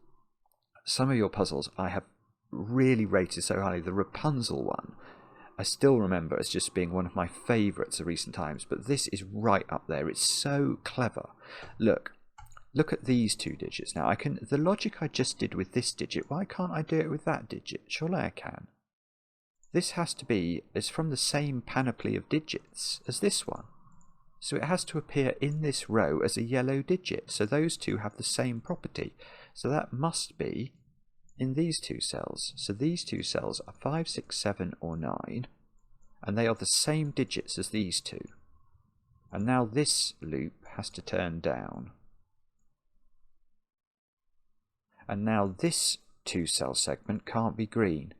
Some of your puzzles I have really rated so highly. The Rapunzel one I still remember as just being one of my favourites of recent times, but this is right up there. It's so clever. Look at these 2 digits. Now the logic I just did with this digit, why can't I do it with that digit? Surely I can. This has to be, it's from the same panoply of digits as this one. So it has to appear in this row as a yellow digit. So those 2 have the same property. So that must be in these 2 cells. So these 2 cells are 5, 6, 7 or 9. And they are the same digits as these 2. And now this loop has to turn down. And now this 2 cell segment can't be green.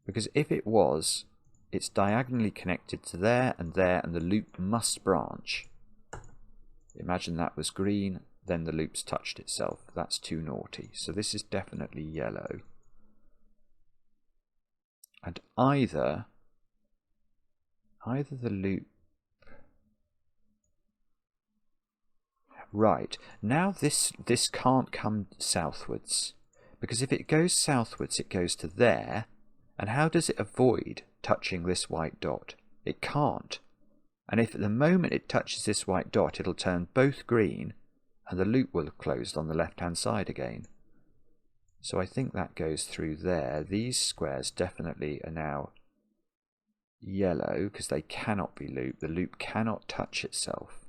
Because if it was, it's diagonally connected to there, and the loop must branch. Imagine that was green, then the loop's touched itself. That's too naughty. So this is definitely yellow. And either the loop... Right, now this can't come southwards. Because if it goes southwards, it goes to there. And how does it avoid touching this white dot? It can't. And if at the moment it touches this white dot, it'll turn both green, and the loop will have closed on the left-hand side again. So I think that goes through there. These squares definitely are now yellow, because they cannot be looped. The loop cannot touch itself.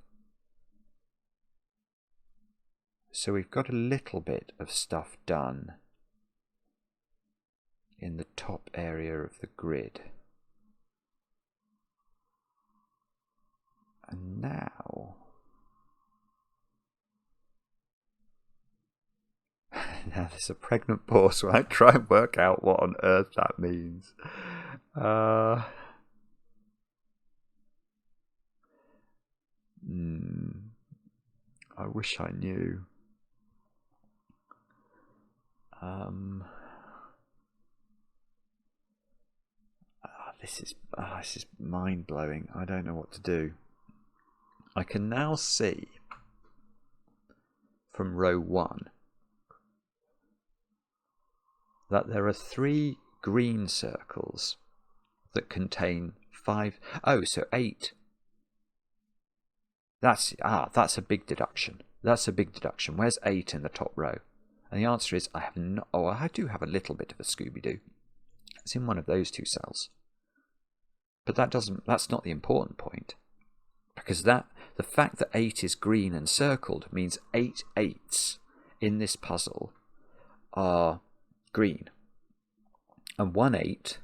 So we've got a little bit of stuff done in the top area of the grid. And now there's a pregnant pause, so I try and work out what on earth that means. I wish I knew. This is mind-blowing. I don't know what to do. I can now see from row 1 that there are 3 green circles that contain 5. Oh, so 8. That's a big deduction. That's a big deduction. Where's 8 in the top row? And the answer is I have not. Oh, I do have a little bit of a Scooby-Doo. It's in one of those 2 cells. But that's not the important point. Because the fact that 8 is green and circled means 8 8s in this puzzle are green. And 1 8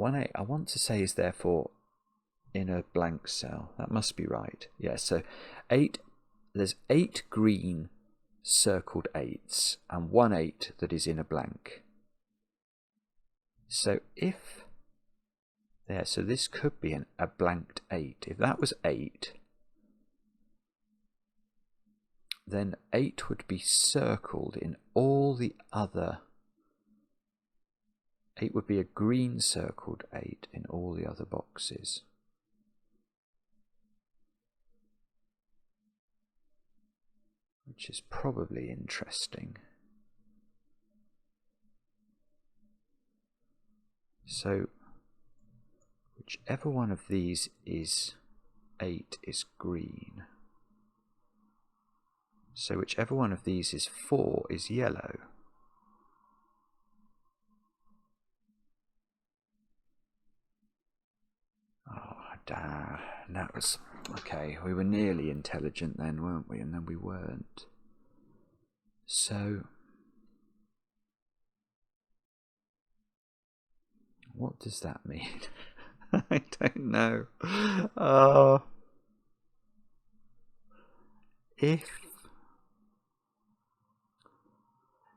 I want to say is therefore in a blank cell. That must be right. Yeah, so there's 8 green circled 8s and 1 8 that is in a blank. So so this could be a blanked 8. If that was 8, then 8 would be circled in all the other. 8 would be a green circled 8 in all the other boxes. Which is probably interesting. So whichever one of these is 8 is green. So whichever one of these is 4 is yellow. Oh, damn. That was... Okay, we were nearly intelligent then, weren't we? And then we weren't. So... what does that mean? I don't know.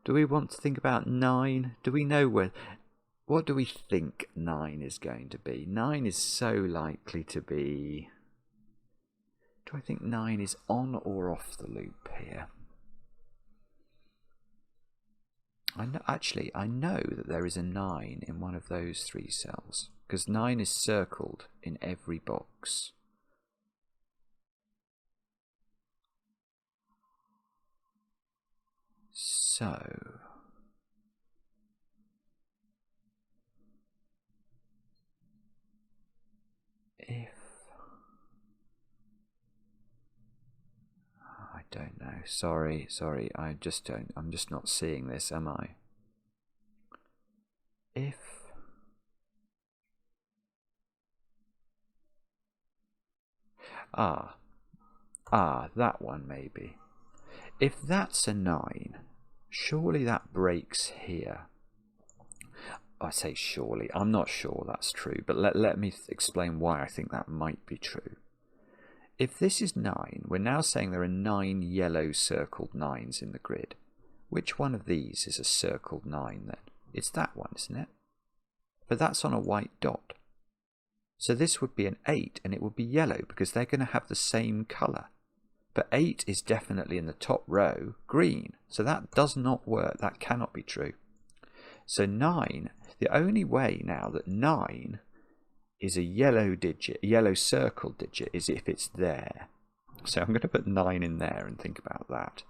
Do we want to think about 9? Do we know what do we think 9 is going to be? 9 is so likely to be... Do I think 9 is on or off the loop here? I know that there is a 9 in one of those 3 cells, because 9 is circled in every box. So... I don't know. Sorry. I'm just not seeing this, am I? That one maybe. If that's a 9, surely that breaks here. I say surely. I'm not sure that's true, but let me explain why I think that might be true. If this is 9, we're now saying there are 9 yellow circled 9s in the grid. Which one of these is a circled 9 then? It's that one, isn't it? But that's on a white dot. So this would be an 8 and it would be yellow because they're going to have the same colour. But 8 is definitely in the top row green. So that does not work. That cannot be true. So 9, the only way now that 9 is a yellow digit, a yellow circled digit, is if it's there. So I'm going to put 9 in there and think about that.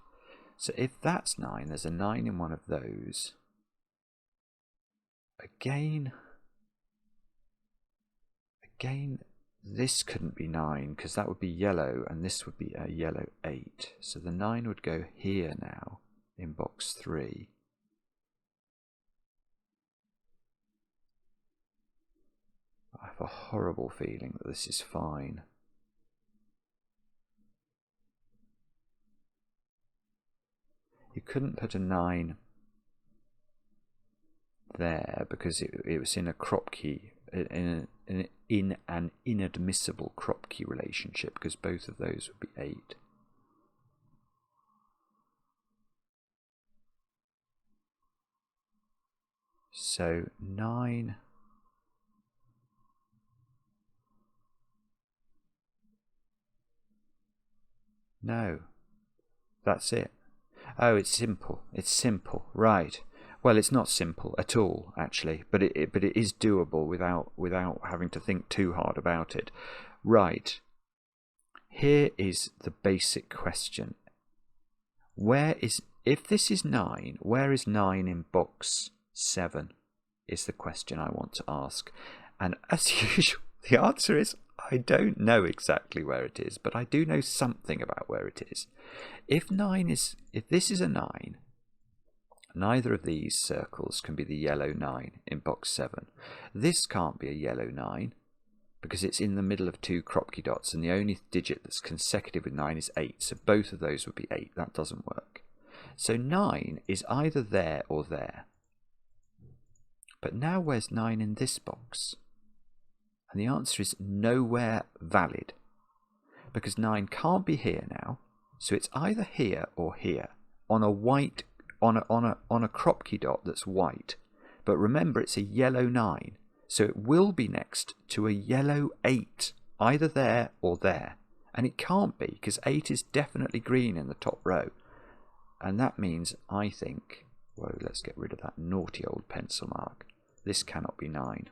So if that's 9, there's a 9 in one of those. Again, this couldn't be 9 because that would be yellow and this would be a yellow 8. So the 9 would go here now in box 3. I have a horrible feeling that this is fine. You couldn't put a 9 there because it was in a crop key, in an inadmissible crop key relationship, because both of those would be 8. So 9. No, that's it. Oh, it's simple. It's simple, right? Well, it's not simple at all, actually, but it is doable without having to think too hard about it. Right. Here is the basic question. If this is 9, where is 9 in box 7? Is the question I want to ask. And as usual, the answer is I don't know exactly where it is, but I do know something about where it is. If this is a 9, neither of these circles can be the yellow 9 in box 7. This can't be a yellow 9 because it's in the middle of 2 Kropki dots, and the only digit that's consecutive with 9 is 8, so both of those would be 8. That doesn't work. So 9 is either there or there. But now where's 9 in this box? And the answer is nowhere valid, because 9 can't be here now, so it's either here or here on a white on a Kropki dot that's white. But remember, it's a yellow 9, so it will be next to a yellow 8, either there or there. And it can't be, because 8 is definitely green in the top row. And that means, I think, whoa, let's get rid of that naughty old pencil mark. This cannot be 9.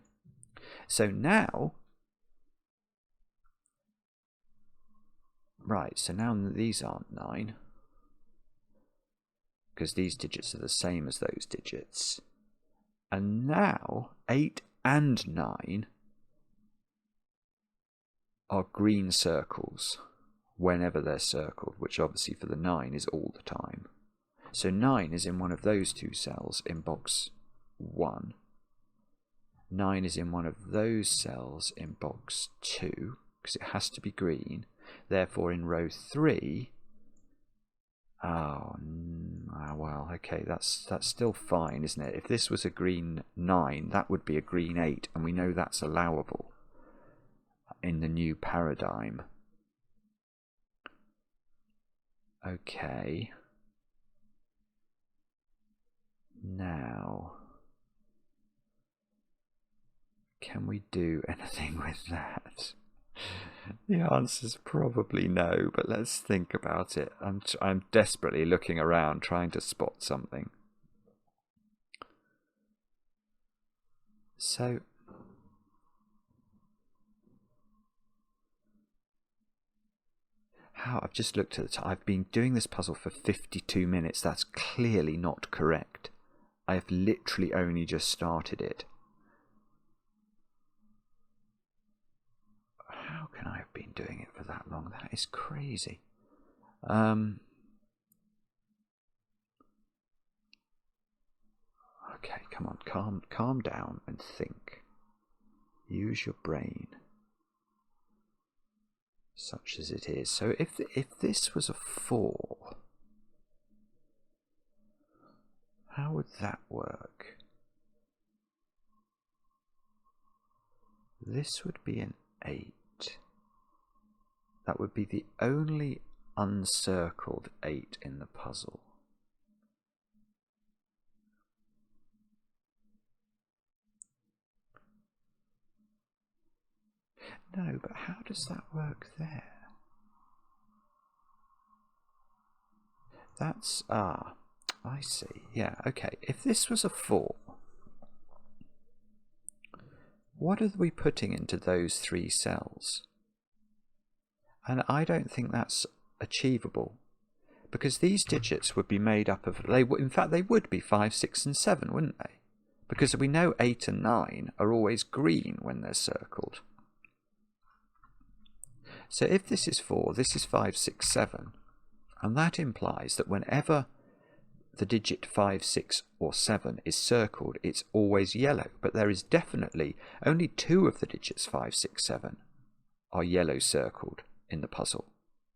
So now, right, so now these aren't 9, because these digits are the same as those digits. And now 8 and 9 are green circles whenever they're circled, which obviously for the 9 is all the time. So 9 is in one of those 2 cells in box 1. 9 is in one of those cells in box 2, because it has to be green. Therefore, in row 3, well, okay, that's still fine, isn't it? If this was a green 9, that would be a green 8, and we know that's allowable in the new paradigm. Okay. Now, can we do anything with that? The answer's probably no, but let's think about it. I'm desperately looking around trying to spot something. So, I've just looked at the time. I've been doing this puzzle for 52 minutes. That's clearly not correct. I have literally only just started it. How can I have been doing it for that long? That is crazy. Okay, come on, calm down and think. Use your brain, such as it is. So if this was a 4, how would that work? This would be an 8. That would be the only uncircled 8 in the puzzle. No, but how does that work there? That's, I see. Yeah, okay. If this was a 4, what are we putting into those 3 cells? And I don't think that's achievable, because these digits would be made up of, in fact they would be 5, 6 and 7, wouldn't they? Because we know 8 and 9 are always green when they're circled. So if this is 4, this is 5, 6, 7, and that implies that whenever the digit 5, 6 or 7 is circled, it's always yellow. But there is definitely only 2 of the digits 5, 6, 7 are yellow circled in the puzzle.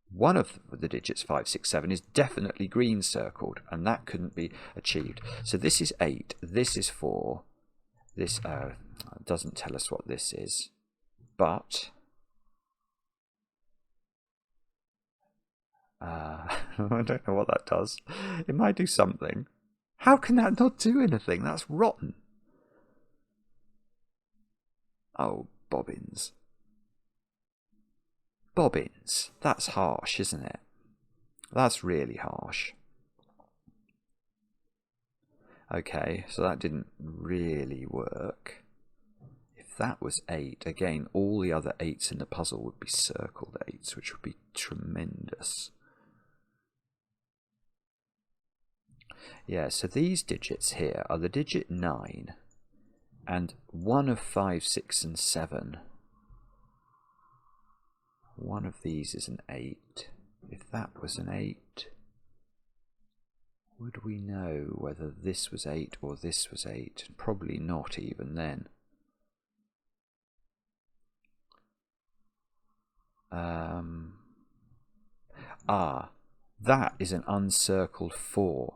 One of the digits 5, 6, 7 is definitely green circled, and that couldn't be achieved. So this is 8, this is 4, this doesn't tell us what this is, but I don't know what that does. It might do something. How can that not do anything? That's rotten. Oh, bobbins. Bobbins. That's harsh, isn't it? That's really harsh. Okay, so that didn't really work. If that was 8, again, all the other 8s in the puzzle would be circled 8s, which would be tremendous. Yeah, so these digits here are the digit 9 and one of 5, 6 and 7. One of these is an 8. If that was an 8, would we know whether this was 8 or this was 8? Probably not even then. That is an uncircled 4.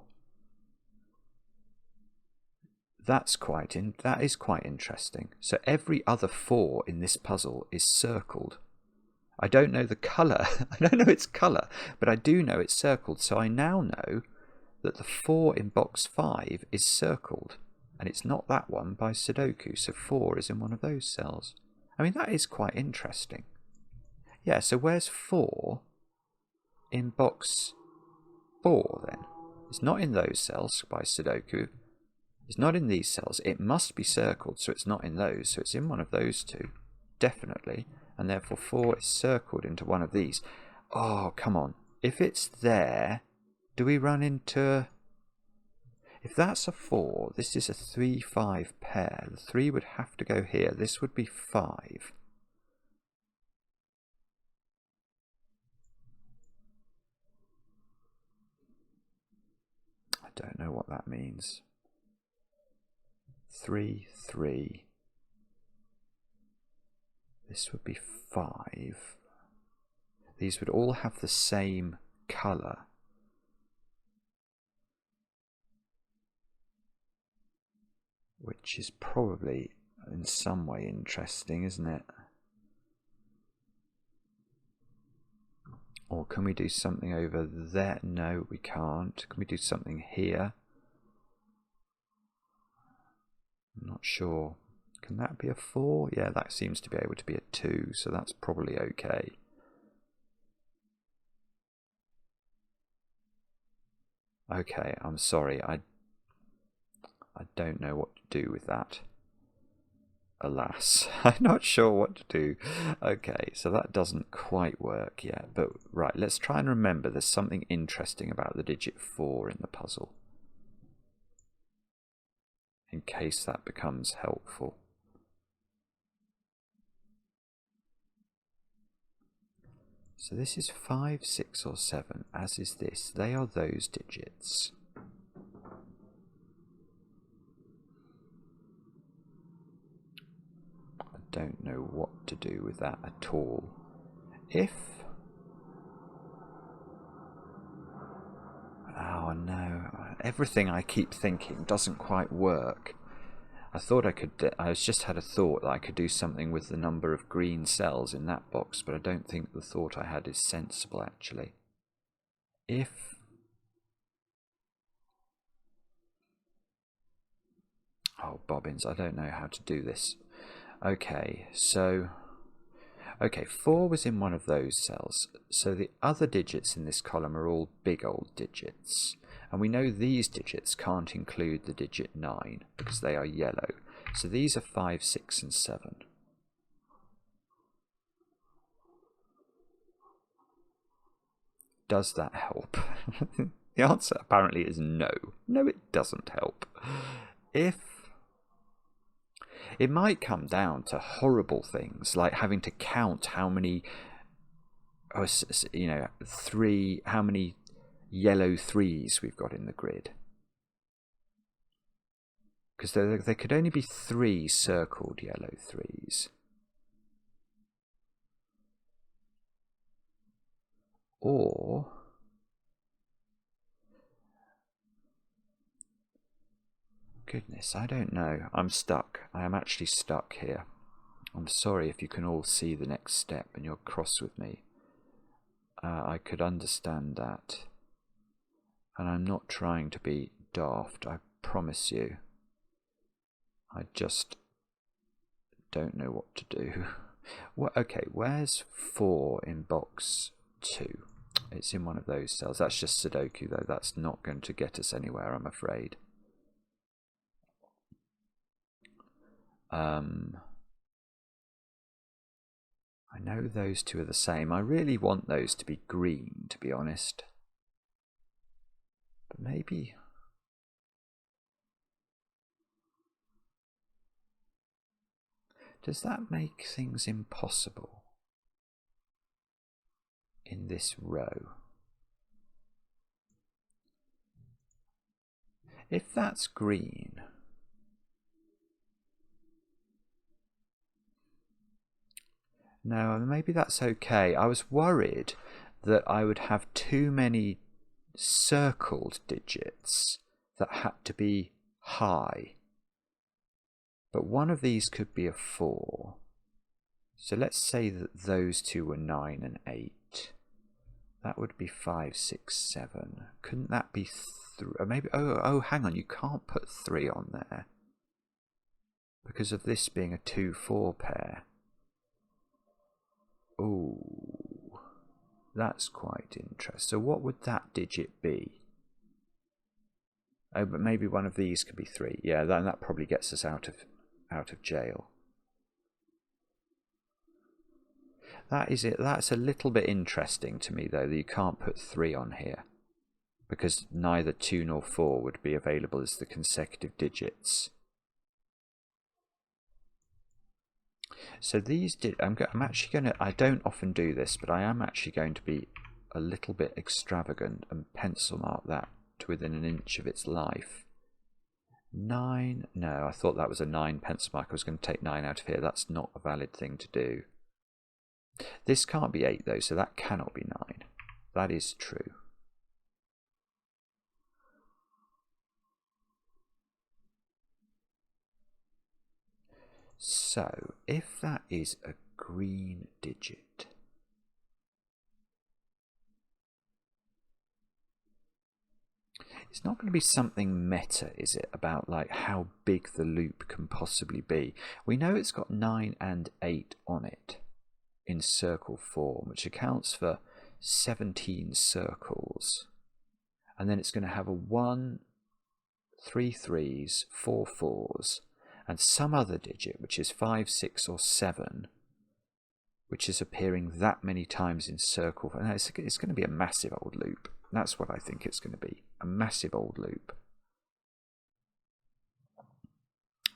That is quite interesting. So every other 4 in this puzzle is circled. I don't know the colour. I don't know its colour, but I do know it's circled. So I now know that the 4 in box 5 is circled, and it's not that one by Sudoku. So 4 is in one of those cells. I mean, that is quite interesting. Yeah, so where's 4 in box 4 then? It's not in those cells by Sudoku. It's not in these cells. It must be circled, so it's not in those. So it's in one of those two, definitely. And therefore 4 is circled into one of these. Oh, come on. If it's there, do we run into... If that's a 4, this is a 3-5 pair. The 3 would have to go here. This would be 5. I don't know what that means. 3, 3. This would be 5. These would all have the same colour. Which is probably in some way interesting, isn't it? Or can we do something over there? No, we can't. Can we do something here? I'm not sure. Can that be a 4? Yeah, that seems to be able to be a 2, so that's probably okay. Okay, I'm sorry. I don't know what to do with that. Alas, I'm not sure what to do. Okay, so that doesn't quite work yet. But right, let's try and remember there's something interesting about the digit 4 in the puzzle, in case that becomes helpful. So this is 5, 6 or 7, as is this. They are those digits. I don't know what to do with that at all. If... Oh no, everything I keep thinking doesn't quite work. I just had a thought that I could do something with the number of green cells in that box, but I don't think the thought I had is sensible actually. If... Oh, bobbins, I don't know how to do this. Okay, so... Okay, 4 was in one of those cells, so the other digits in this column are all big old digits. And we know these digits can't include the digit 9 because they are yellow. So these are 5, 6 and 7. Does that help? The answer apparently is no. No, it doesn't help. It might come down to horrible things like having to count how many, how many yellow 3s we've got in the grid. Because there could only be 3 circled yellow 3s. Or... Goodness, I don't know. I'm stuck. I am actually stuck here. I'm sorry if you can all see the next step and you're cross with me. I could understand that. And I'm not trying to be daft, I promise you. I just don't know what to do. Well, okay, where's 4 in box 2? It's in one of those cells. That's just Sudoku, though. That's not going to get us anywhere, I'm afraid. I know those two are the same. I really want those to be green, to be honest. But maybe... Does that make things impossible in this row? If that's green, no, maybe that's okay. I was worried that I would have too many circled digits that had to be high. But one of these could be a 4. So let's say that those two were 9 and 8. That would be 5, 6, 7. Couldn't that be 3? Maybe. Oh, hang on. You can't put 3 on there because of this being a 2-4 pair. Oh, that's quite interesting. So what would that digit be? Oh, but maybe one of these could be 3. Yeah, that probably gets us out of jail. That is it. That's a little bit interesting to me, though, that you can't put 3 on here, because neither 2 nor 4 would be available as the consecutive digits. So these I'm actually going to... I don't often do this, but I am actually going to be a little bit extravagant and pencil mark that to within an inch of its life. 9, no, I thought that was a 9 pencil mark. I was going to take 9 out of here. That's not a valid thing to do. This can't be 8 though, so that cannot be 9. That is true. So, if that is a green digit, it's not going to be something meta, is it, about like how big the loop can possibly be. We know it's got 9 and 8 on it in circle form, which accounts for 17 circles. And then it's going to have a 1, 3 3s, 4 4s, and some other digit, which is 5, 6, or 7, which is appearing that many times in circle. And it's going to be a massive old loop. That's what I think it's going to be. A massive old loop.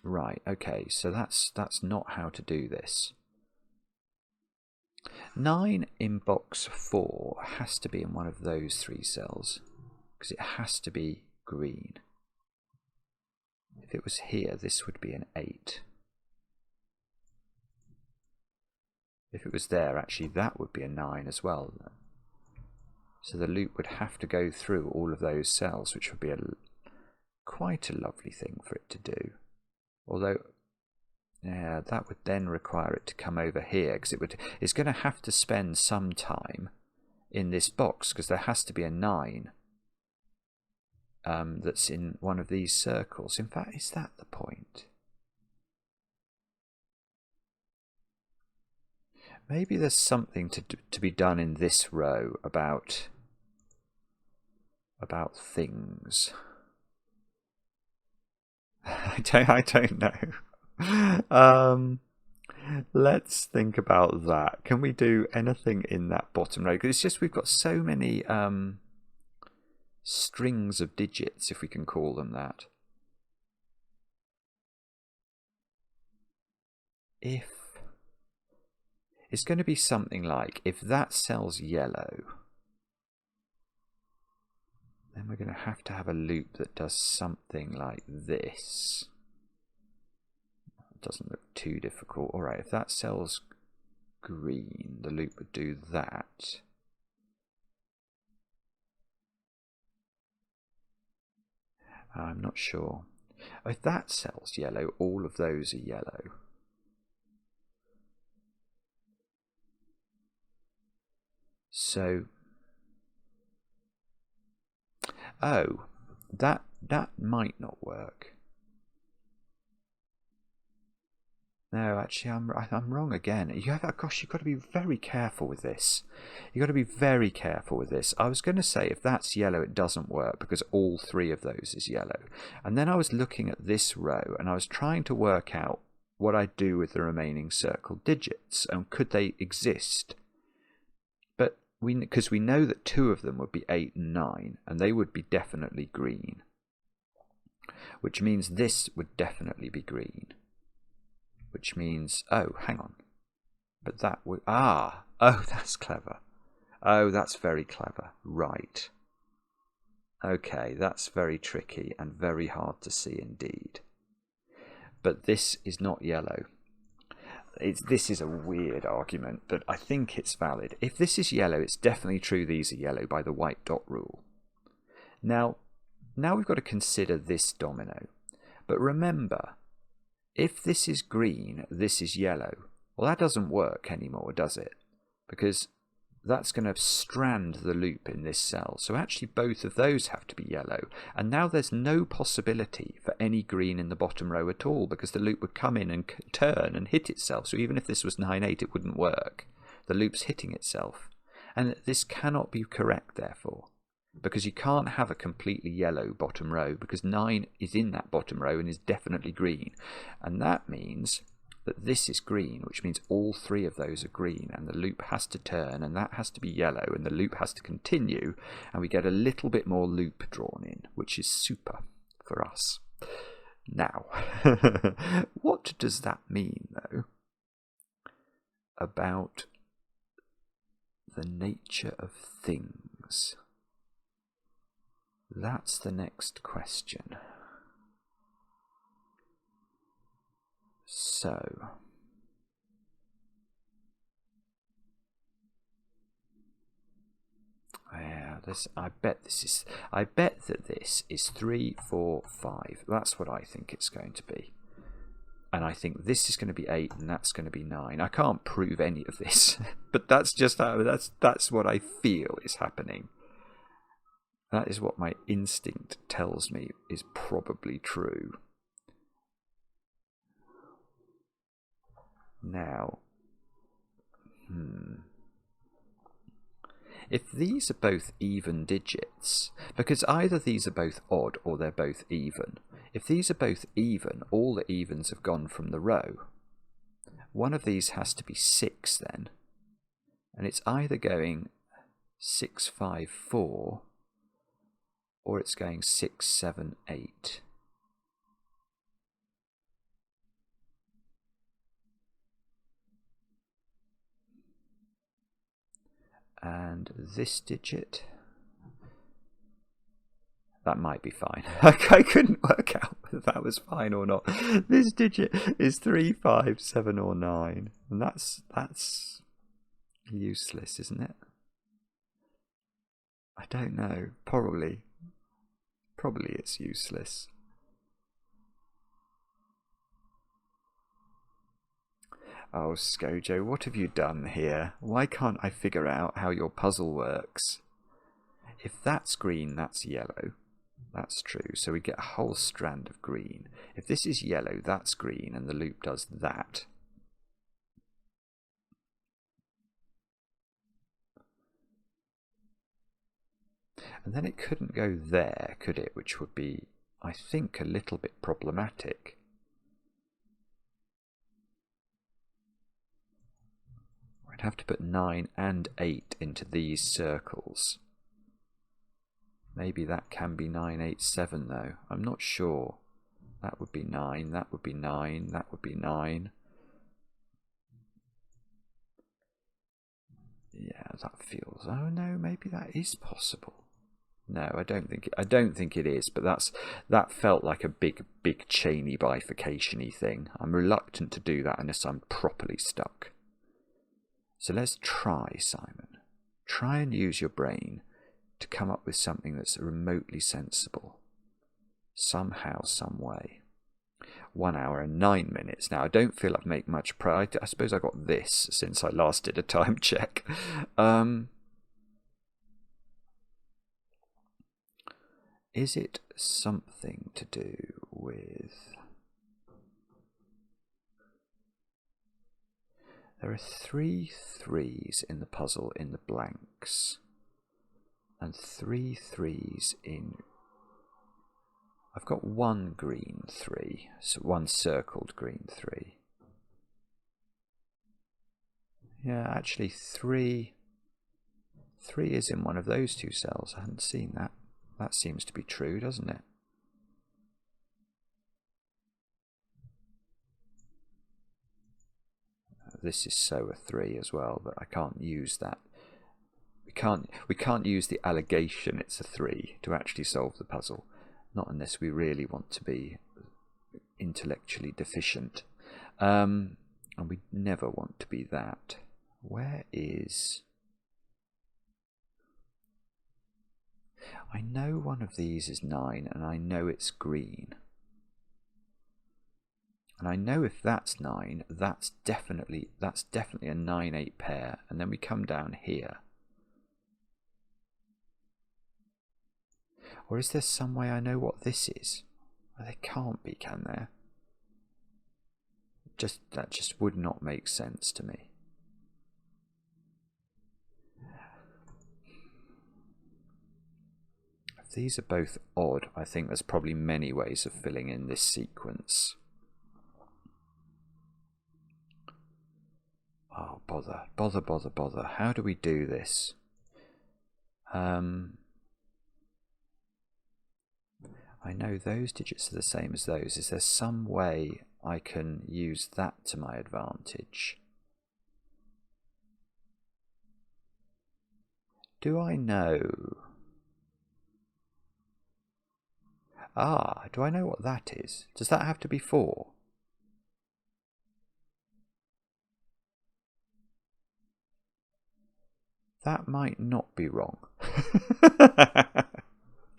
Right, okay, so that's not how to do this. 9 in box 4 has to be in one of those 3 cells, because it has to be green. If it was here, this would be an 8. If it was there, actually, that would be a 9 as well. So the loop would have to go through all of those cells, which would be quite a lovely thing for it to do. Although, yeah, that would then require it to come over here, because it's going to have to spend some time in this box, because there has to be a 9 that's in one of these circles. In fact, is that the point? Maybe there's something to be done in this row about things. I don't know. Let's think about that. Can we do anything in that bottom row? Because it's just we've got so many strings of digits, if we can call them that. If it's going to be something like, if that cell's yellow, then we're going to have a loop that does something like this. It doesn't look too difficult. All right, if that cell's green, the loop would do that. I'm not sure. If that cell's yellow, all of those are yellow. So, oh, that might not work. No, actually, I'm wrong again. Gosh, you've got to be very careful with this. You've got to be very careful with this. I was going to say if that's yellow, it doesn't work because all three of those is yellow. And then I was looking at this row and I was trying to work out what I'd do with the remaining circle digits and could they exist. But because we know that two of them would be 8 and 9 and they would be definitely green, which means this would definitely be green. Which means, oh, hang on. But that would, oh, that's clever. Oh, that's very clever. Right. Okay, that's very tricky and very hard to see indeed. But this is not yellow. This is a weird argument, but I think it's valid. If this is yellow, it's definitely true these are yellow by the white dot rule. Now we've got to consider this domino. But remember, if this is green, this is yellow. Well, that doesn't work anymore, does it? Because that's going to strand the loop in this cell. So actually both of those have to be yellow. And now there's no possibility for any green in the bottom row at all because the loop would come in and turn and hit itself. So even if this was 9, 8, it wouldn't work. The loop's hitting itself. And this cannot be correct, therefore. Because you can't have a completely yellow bottom row because 9 is in that bottom row and is definitely green. And that means that this is green, which means all three of those are green and the loop has to turn and that has to be yellow and the loop has to continue and we get a little bit more loop drawn in, which is super for us. Now, what does that mean though about the nature of things? That's the next question. So, yeah, I bet that this is 3, 4, 5. That's what I think it's going to be. And I think this is going to be 8 and that's going to be 9. I can't prove any of this, but that's just that's what I feel is happening. That is what my instinct tells me is probably true. Now, if these are both even digits, because either these are both odd or they're both even, if these are both even, all the evens have gone from the row. One of these has to be 6 then, and it's either going 6, 5, 4, or it's going 6, 7, 8. And this digit, that might be fine. I couldn't work out whether that was fine or not. This digit is 3, 5, 7 or 9. And that's useless, isn't it? I don't know. Probably it's useless. Oh, Scojo, what have you done here? Why can't I figure out how your puzzle works? If that's green, that's yellow. That's true. So we get a whole strand of green. If this is yellow, that's green, and the loop does that. And then it couldn't go there, could it? Which would be, I think, a little bit problematic. I'd have to put 9 and 8 into these circles. Maybe that can be 9, 8, 7 though. I'm not sure. That would be 9, that would be 9, that would be 9. Yeah, that feels... Oh no, maybe that is possible. No, I don't think it is, but that felt like a big chainy bifurcation-y thing. I'm reluctant to do that unless I'm properly stuck. So let's try, Simon. Try and use your brain to come up with something that's remotely sensible. Somehow, some way. 1 hour and 9 minutes. Now, I don't feel I've made much progress. I suppose I got this since I last did a time check. Is it something to do with... There are 3 3s in the puzzle in the blanks. And 3 3s in... I've got 1 green 3, so 1 circled green 3. Yeah, actually 3 is in one of those 2 cells. I hadn't seen that. That seems to be true, doesn't it? This is so a 3 as well, but I can't use that. We can't use the allegation it's a 3 to actually solve the puzzle. Not unless we really want to be intellectually deficient. And we never want to be that. Where is... I know one of these is 9 and I know it's green. And I know if that's 9, that's definitely a 9-8 pair. And then we come down here. Or is there some way I know what this is? Well, there can't be, can there? That just would not make sense to me. If these are both odd, I think there's probably many ways of filling in this sequence. Oh, bother. How do we do this? I know those digits are the same as those. Is there some way I can use that to my advantage? Do I know? Ah, do I know what that is? Does that have to be 4? That might not be wrong.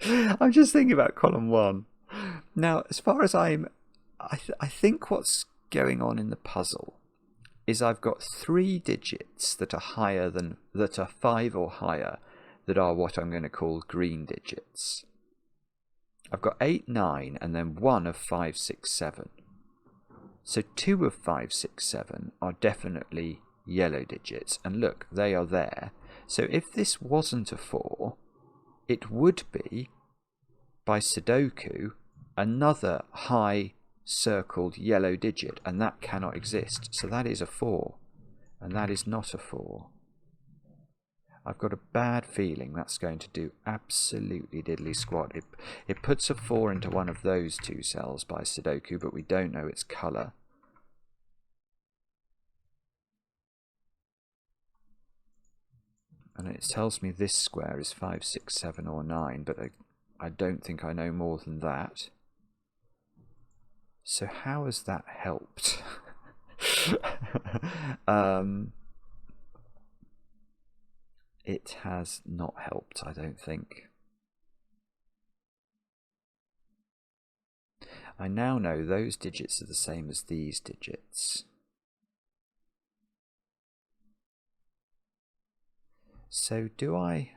I'm just thinking about column 1. Now, as far as I think what's going on in the puzzle is I've got 3 digits that are 5 or higher, that are what I'm going to call green digits. I've got 8, 9, and then 1 of 5, 6, 7. So 2 of 5, 6, 7 are definitely yellow digits, and look, they are there. So if this wasn't a 4, it would be, by Sudoku, another high circled yellow digit, and that cannot exist. So that is a 4, and that is not a 4. I've got a bad feeling that's going to do absolutely diddly squat. It puts a 4 into one of those 2 cells by Sudoku, but we don't know its colour. And it tells me this square is 5, 6, 7 or 9, but I don't think I know more than that. So how has that helped? It has not helped, I don't think. I now know those digits are the same as these digits. So I'm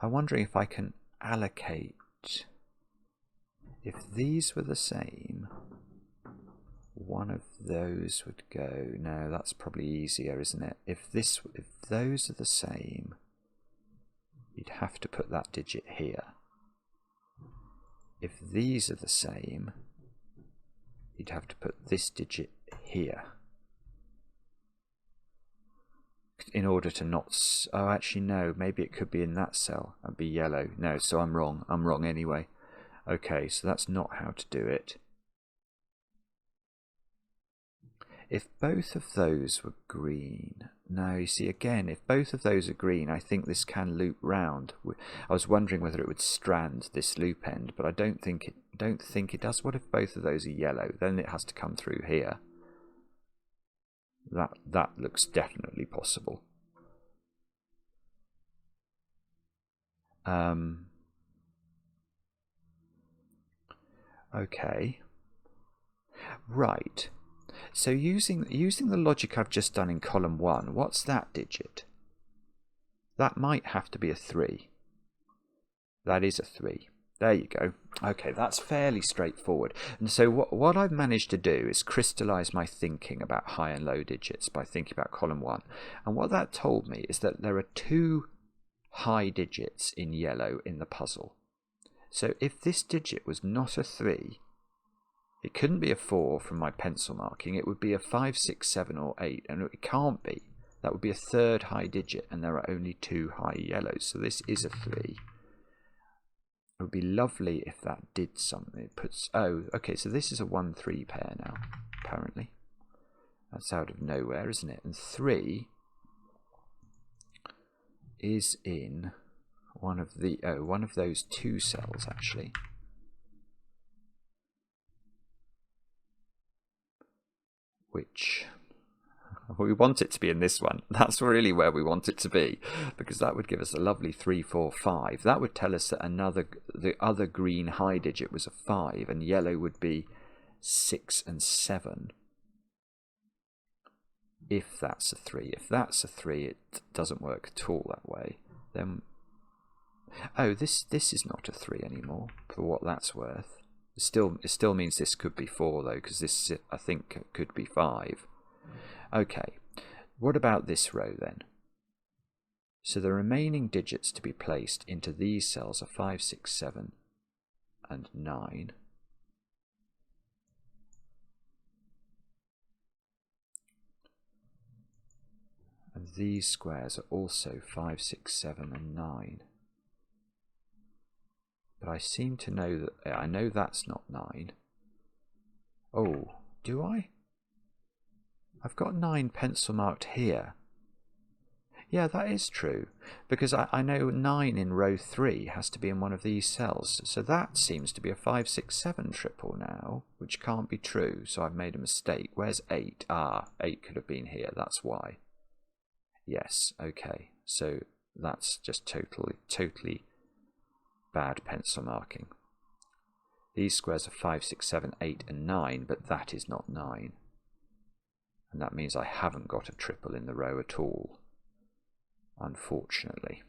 wondering if I can allocate, if these were the same, one of those would go, no, that's probably easier, isn't it? If those are the same, you'd have to put that digit here. If these are the same, you'd have to put this digit here. In order to not... Oh, actually, no. Maybe it could be in that cell and be yellow. No, so I'm wrong. I'm wrong anyway. Okay, so that's not how to do it. If both of those were green... No, you see, again, if both of those are green, I think this can loop round. I was wondering whether it would strand this loop end, but I don't think it does. What if both of those are yellow? Then it has to come through here. That looks definitely possible. Okay. Right. So using the logic I've just done in column 1, what's that digit? That might have to be a 3. That is a 3. There you go. Okay, that's fairly straightforward. And so what I've managed to do is crystallize my thinking about high and low digits by thinking about column 1. And what that told me is that there are 2 high digits in yellow in the puzzle. So if this digit was not a 3, it couldn't be a 4 from my pencil marking. It would be a 5, 6, 7 or 8, and it can't be. That would be a 3rd high digit, and there are only 2 high yellows. So this is a 3. It would be lovely if that did something. It puts, oh, okay, so this is a 1-3 pair now, apparently. That's out of nowhere, isn't it? And 3 is in one of those 2 cells, actually. Which we want it to be in this one. That's really where we want it to be, because that would give us a lovely 3, 4, 5. That would tell us that the other green high digit was a 5, and yellow would be 6 and 7. If that's a 3. If that's a 3, it doesn't work at all that way. Then, oh, this is not a 3 anymore, for what that's worth. It still means this could be 4 though, because this, I think, could be 5. Okay, what about this row then? So the remaining digits to be placed into these cells are 5, 6, 7 and 9. And these squares are also 5, 6, 7 and 9. But I seem to know that, I know that's not 9. Oh, do I? I've got 9 pencil marked here. Yeah, that is true, because I know 9 in row 3 has to be in one of these cells. So that seems to be a 5, 6, 7 triple now, which can't be true, so I've made a mistake. Where's 8? Ah, 8 could have been here, that's why. Yes, okay, so that's just totally bad pencil marking. These squares are 5, 6, 7, 8 and 9, but that is not 9. And that means I haven't got a triple in the row at all, unfortunately.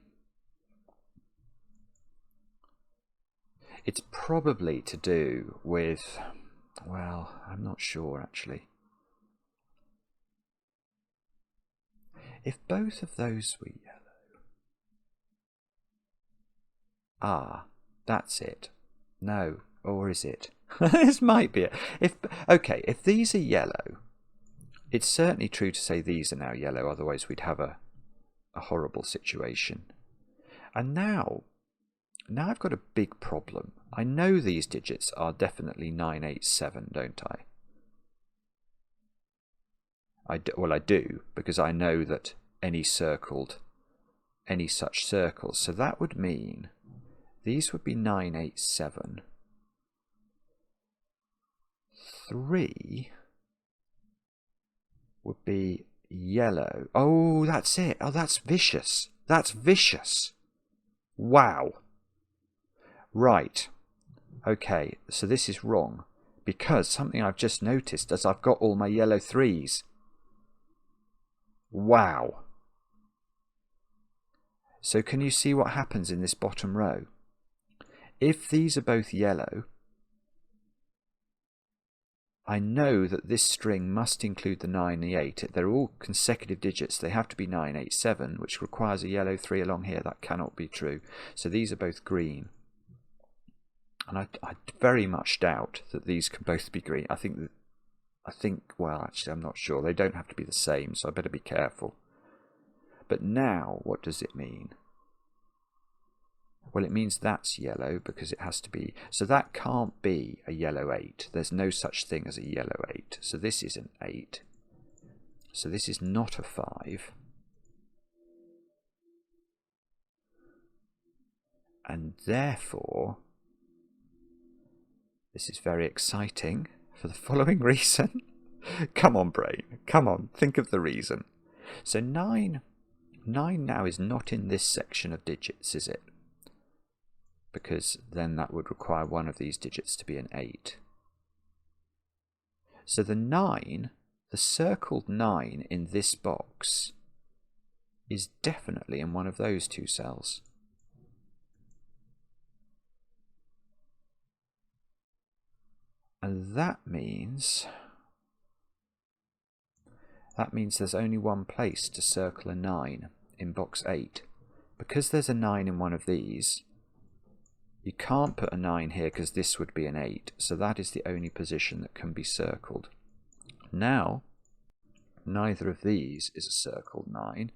It's probably to do with, well, I'm not sure actually. If both of those were yellow. Ah, that's it. No, or is it? This might be it. Okay, if these are yellow, it's certainly true to say these are now yellow, otherwise we'd have a horrible situation. And now I've got a big problem. I know these digits are definitely 9, 8, 7, don't I? Well, I do, because I know that any such circles. So that would mean these would be 9, 8, 7. 3 would be yellow. Oh, that's it. Oh, that's vicious. That's vicious. Wow. Right. Okay, so this is wrong, because something I've just noticed is I've got all my yellow 3s. Wow. So can you see what happens in this bottom row? If these are both yellow, I know that this string must include the 9 and the 8. They're all consecutive digits. They have to be 9, 8, 7, which requires a yellow 3 along here. That cannot be true. So these are both green. And I very much doubt that these can both be green. I think, well, actually, I'm not sure. They don't have to be the same, so I better be careful. But now, what does it mean? Well, it means that's yellow because it has to be. So that can't be a yellow 8. There's no such thing as a yellow 8. So this is an 8. So this is not a 5. And therefore, this is very exciting for the following reason. Come on, brain. Come on, think of the reason. So 9 now is not in this section of digits, is it? Because then that would require one of these digits to be an 8. So the 9, the circled 9 in this box, is definitely in one of those 2 cells. And that means there's only one place to circle a 9 in box 8. Because there's a 9 in one of these, you can't put a 9 here because this would be an 8. So that is the only position that can be circled. Now, neither of these is a circled 9,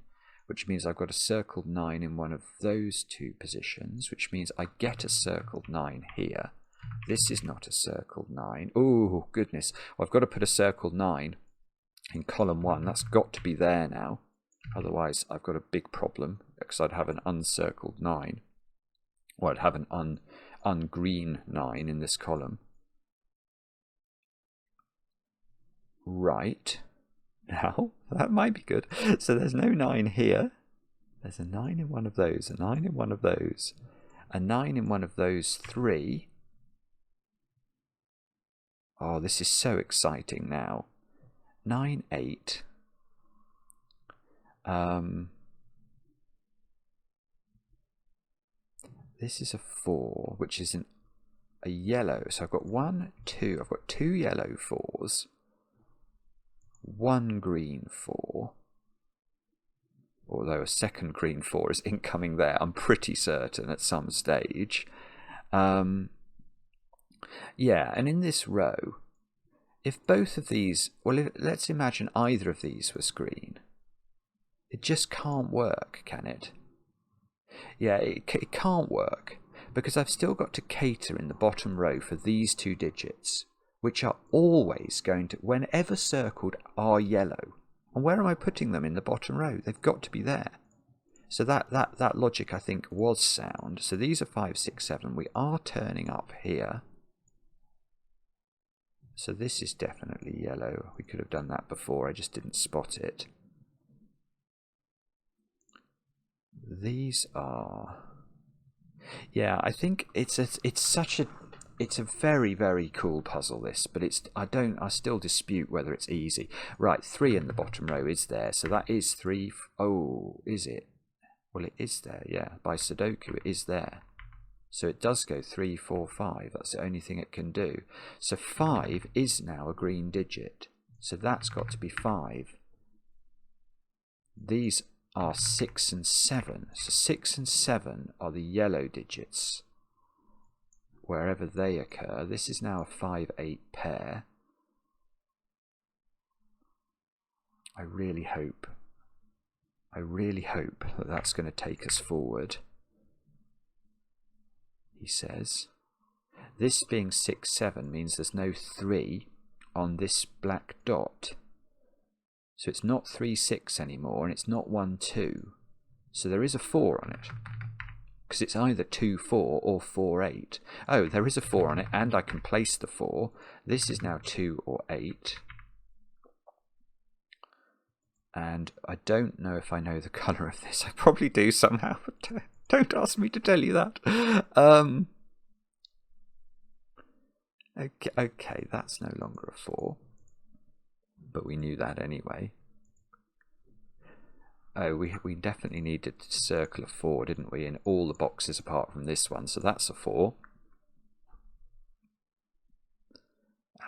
which means I've got a circled 9 in one of those two positions, which means I get a circled 9 here. This is not a circled 9. Oh, goodness. I've got to put a circled 9 in column 1. That's got to be there now. Otherwise, I've got a big problem because I'd have an uncircled 9. Or I'd have an ungreen 9 in this column. Right. Now, that might be good. So there's no 9 here. There's a 9 in one of those, a 9 in one of those, a 9 in one of those 3. Oh, this is so exciting now. 9, 8. This is a 4, which is a yellow. So I've got 1, 2. I've got 2 yellow 4s. 1 green 4. Although a second green 4 is incoming there, I'm pretty certain at some stage. Yeah, and in this row, if both of these, well, let's imagine either of these was green. It just can't work, can it? Yeah, it can't work, because I've still got to cater in the bottom row for these 2 digits, which are always going to, whenever circled, are yellow. And where am I putting them in the bottom row? They've got to be there. So that logic, I think, was sound. So these are 5, 6, 7. We are turning up here. So this is definitely yellow. We could have done that before. I just didn't spot it. These are... Yeah, I think it's a very, very cool puzzle, this, but I still dispute whether it's easy. Right, 3 in the bottom row is there, so that is 3. Oh, is it? Well, it is there, yeah. By Sudoku, it is there. So it does go 3, 4, 5. That's the only thing it can do. So 5 is now a green digit. So that's got to be 5. These are 6 and 7. So 6 and 7 are the yellow digits. Wherever they occur. This is now a 5, 8 pair. I really hope that that's going to take us forward. He says. This being 6, 7 means there's no 3 on this black dot. So it's not 3, 6 anymore, and it's not 1, 2. So there is a 4 on it. Because it's either 2, 4 or 4, 8. Oh, there is a 4 on it, and I can place the 4. This is now 2 or 8. And I don't know if I know the colour of this. I probably do somehow, but don't ask me to tell you that. Okay, that's no longer a 4. But we knew that anyway. Oh, we definitely needed to circle a 4, didn't we? In all the boxes apart from this one. So that's a 4.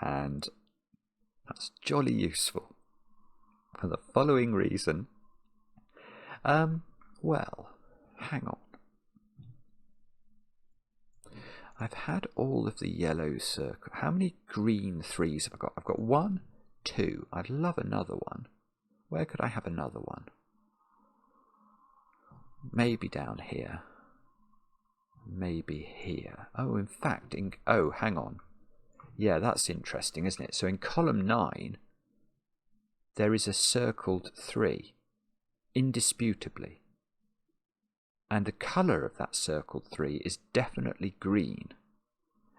And that's jolly useful. For the following reason. Well, hang on. I've had all of the yellow circle. How many green 3s have I got? I've got 1, 2. I'd love another one. Where could I have another one? Maybe down here. Maybe here. Oh, in fact, oh, hang on. Yeah, that's interesting, isn't it? So in column 9, there is a circled 3, indisputably. And the colour of that circled 3 is definitely green.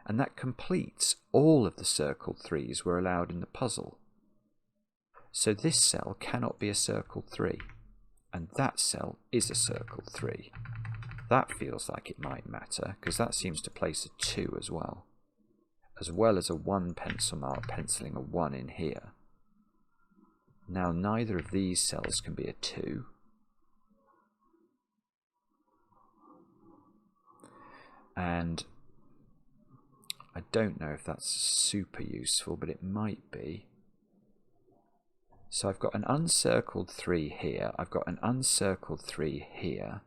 And that completes all of the circled 3s were allowed in the puzzle. So this cell cannot be a circled 3. And that cell is a circled 3. That feels like it might matter, because that seems to place a 2 as well as a 1 pencil mark penciling a 1 in here. Now neither of these cells can be a 2. And I don't know if that's super useful, but it might be. So I've got an uncircled 3 here. I've got an uncircled 3 here.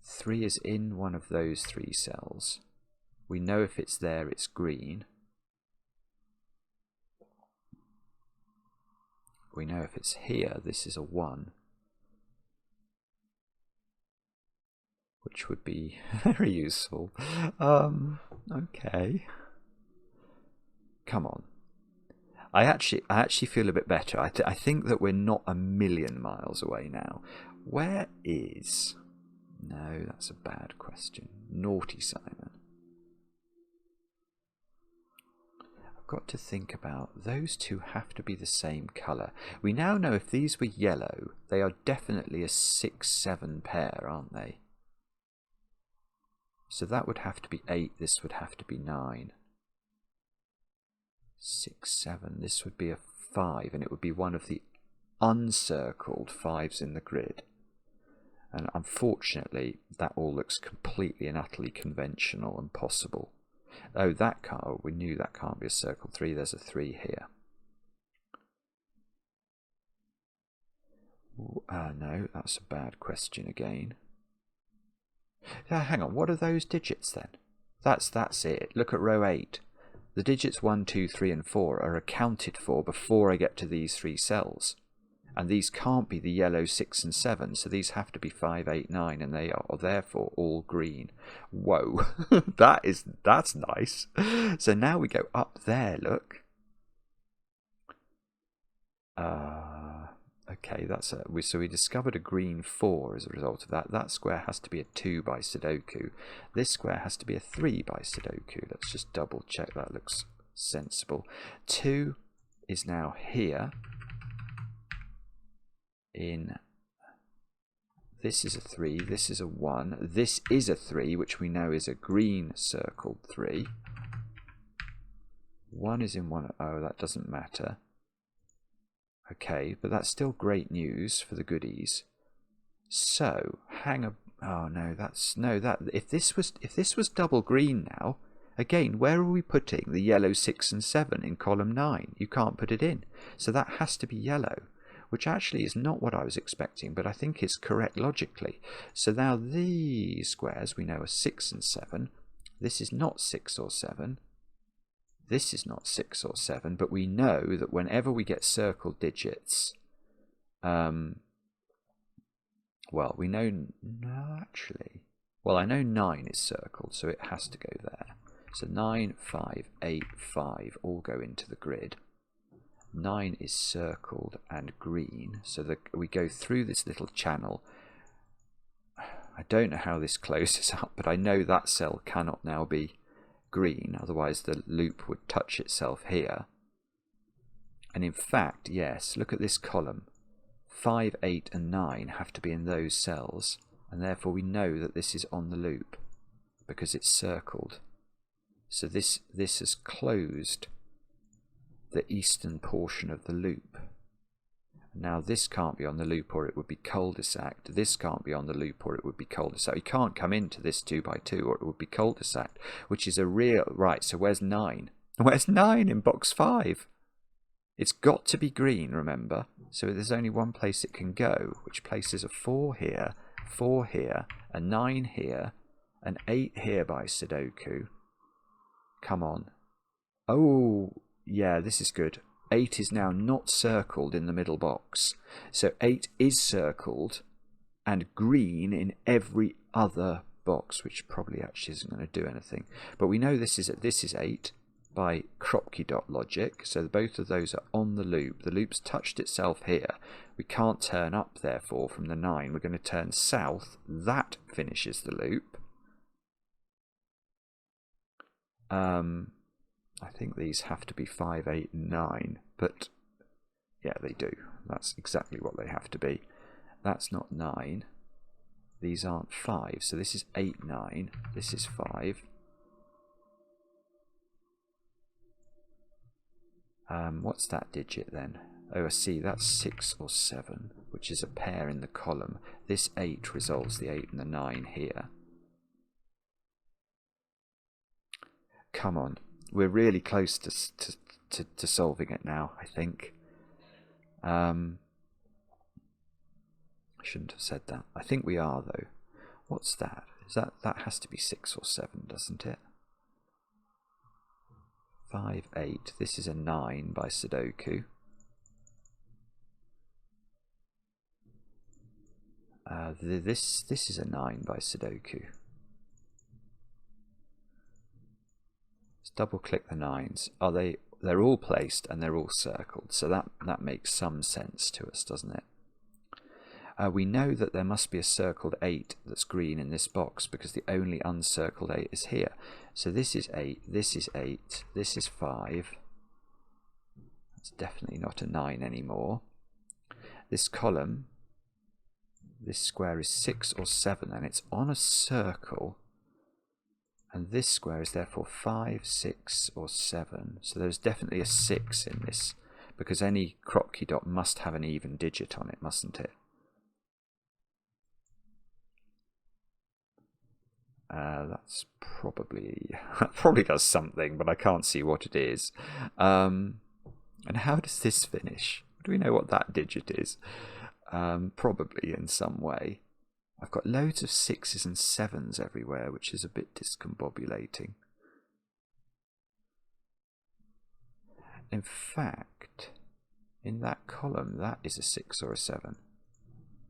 3 is in one of those 3 cells. We know if it's there, it's green. We know if it's here, this is a 1. Which would be very useful. Okay. Come on. I actually feel a bit better. I think that we're not a million miles away now. Where is... No, that's a bad question. Naughty Simon. I've got to think about... Those two have to be the same colour. We now know if these were yellow, they are definitely a 6-7 pair, aren't they? So that would have to be 8, this would have to be 9. 6, 7, this would be a 5, and it would be one of the uncircled 5s in the grid. And unfortunately, that all looks completely and utterly conventional and possible. Oh, that can't, oh, we knew that can't be a circled 3, there's a 3 here. No, that's a bad question again. Hang on, what are those digits then? That's it. Look at row 8. The digits 1, 2, 3 and 4 are accounted for before I get to these 3 cells. And these can't be the yellow 6 and 7, so these have to be 5, 8, 9, and they are therefore all green. Whoa, that's nice. So now we go up there, look. Okay, so we discovered a green 4 as a result of that. That square has to be a 2 by Sudoku. This square has to be a 3 by Sudoku. Let's just double check that looks sensible. 2 is now here. This is a 3, this is a 1. This is a 3, which we know is a green circled 3. 1 is in one. Oh, that doesn't matter. Okay, but that's still great news for the goodies. So, oh no, if this was double green now, again, where are we putting the yellow 6 and 7 in column 9? You can't put it in. So that has to be yellow, which actually is not what I was expecting, but I think it's correct logically. So now these squares we know are 6 and 7. This is not 6 or 7. This is not 6 or 7, but we know that whenever we get circled digits, well, we know, no, actually, well, I know 9 is circled, so it has to go there. So 9, 5, 8, 5 all go into the grid. 9 is circled and green, so that we go through this little channel. I don't know how this closes up, but I know that cell cannot now be green, otherwise the loop would touch itself here. And in fact, yes, look at this column. 5, 8 and 9 have to be in those cells, and therefore we know that this is on the loop because it's circled. So this has closed the eastern portion of the loop. Now this can't be on the loop or it would be cul-de-saced. This can't be on the loop or it would be cul-de-saced. You can't come into this 2 by 2 or it would be cul-de-saced, which is a real... Right, so where's 9? Where's 9 in box 5? It's got to be green, remember? So there's only one place it can go, which places a 4 here, a 9 here, an 8 here by Sudoku. Come on. Oh, yeah, this is good. 8 is now not circled in the middle box. So 8 is circled and green in every other box, which probably actually isn't going to do anything. But we know this is 8 by Kropke dot logic. So both of those are on the loop. The loop's touched itself here. We can't turn up, therefore, from the 9. We're going to turn south. That finishes the loop. I think these have to be 5, 8, and 9, but yeah, they do. That's exactly what they have to be. That's not 9. These aren't 5, so this is 8, 9. This is 5. What's that digit then? Oh, I see, that's 6 or 7, which is a pair in the column. This 8 resolves the 8 and the 9 here. come on. We're really close to solving it now, I think. I shouldn't have said that. I think we are, though. What's that? That has to be 6 or 7, doesn't it? 5, 8. This is a 9 by Sudoku. This is a 9 by Sudoku. Let's double click the 9s. They're all placed and they're all circled, so that makes some sense to us, doesn't it? We know that there must be a circled 8 that's green in this box because the only uncircled 8 is here. So this is 8, this is 8, this is 5. That's definitely not a 9 anymore. This column, this square is 6 or 7 and it's on a circle. And this square is therefore 5, 6 or 7. So there's definitely a 6 in this because any Kropki dot must have an even digit on it, mustn't it? That's probably does something, but I can't see what it is. And how does this finish? Do we know what that digit is? Probably in some way. I've got loads of 6s and 7s everywhere, which is a bit discombobulating. In fact, in that column, that is a 6 or a 7.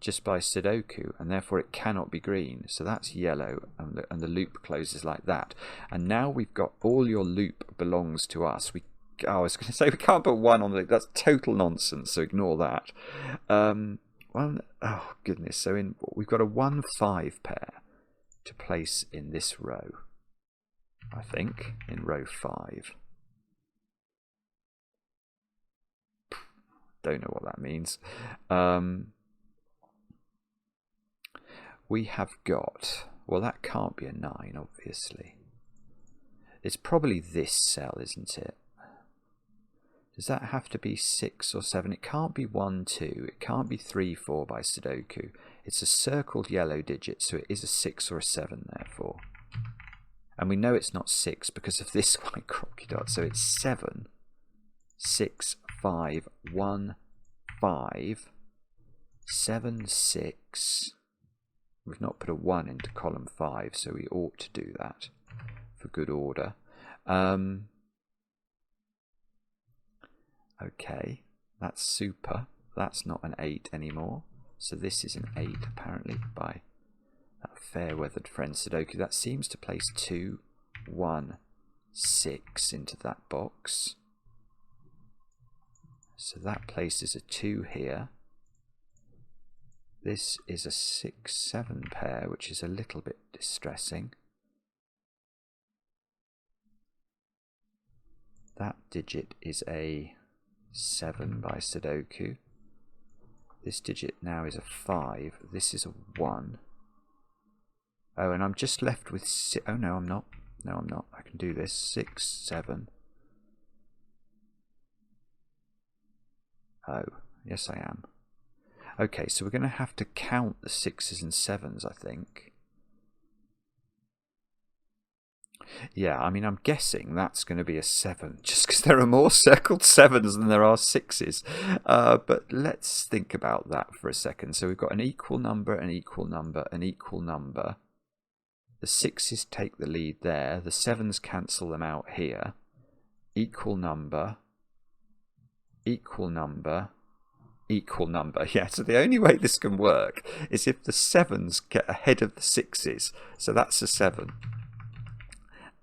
Just by Sudoku, and therefore it cannot be green. So that's yellow, and the loop closes like that. And now we've got all your loop belongs to us. I was going to say we can't put 1 on the loop. That's total nonsense, so ignore that. Oh goodness, so we've got a 1, 5 pair to place in this row, I think, in row 5. Don't know what that means. We have got, well, that can't be a 9, obviously. It's probably this cell, isn't it? Does that have to be 6 or 7? It can't be 1, 2. It can't be 3, 4 by Sudoku. It's a circled yellow digit, so it is a 6 or a 7, therefore. And we know it's not 6 because of this white Kropki dot. So it's 7, 6, 5, 1, 5, 7, 6. We've not put a 1 into column 5, so we ought to do that for good order. Okay, that's super. That's not an 8 anymore. So this is an 8, apparently, by that fair-weathered friend Sudoku. That seems to place 2, 1, 6 into that box. So that places a 2 here. This is a 6, 7 pair, which is a little bit distressing. That digit is a 7 by Sudoku. This digit now is a 5. This is a 1. Oh, and I'm just left with oh no, I'm not. No, I'm not. I can do this. 6, 7. Oh, yes I am. Okay, so we're going to have to count the 6s and 7s, I think. Yeah, I mean, I'm guessing that's going to be a 7, just because there are more circled 7s than there are 6s. But let's think about that for a second. So we've got an equal number, an equal number, an equal number. The 6s take the lead there. The 7s cancel them out here. Equal number, equal number, equal number. Yeah, so the only way this can work is if the 7s get ahead of the 6s. So that's a 7.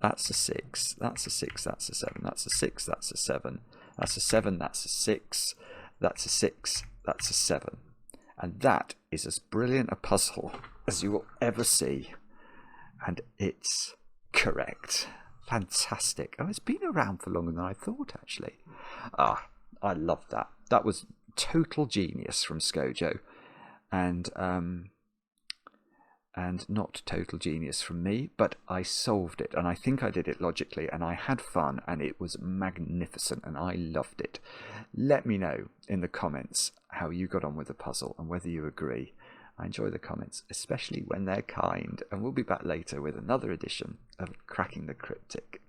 That's a 6. That's a 6. That's a 7. That's a 6. That's a 7. That's a 7. That's a 6. That's a 6. That's a 7. And that is as brilliant a puzzle as you will ever see. And it's correct. Fantastic. Oh, it's been around for longer than I thought, actually. Ah, I love that. That was total genius from Scojo. And not total genius from me, but I solved it, and I think I did it logically, and I had fun, and it was magnificent, and I loved it. Let me know in the comments how you got on with the puzzle and whether you agree. I enjoy the comments, especially when they're kind, and we'll be back later with another edition of Cracking the Cryptic.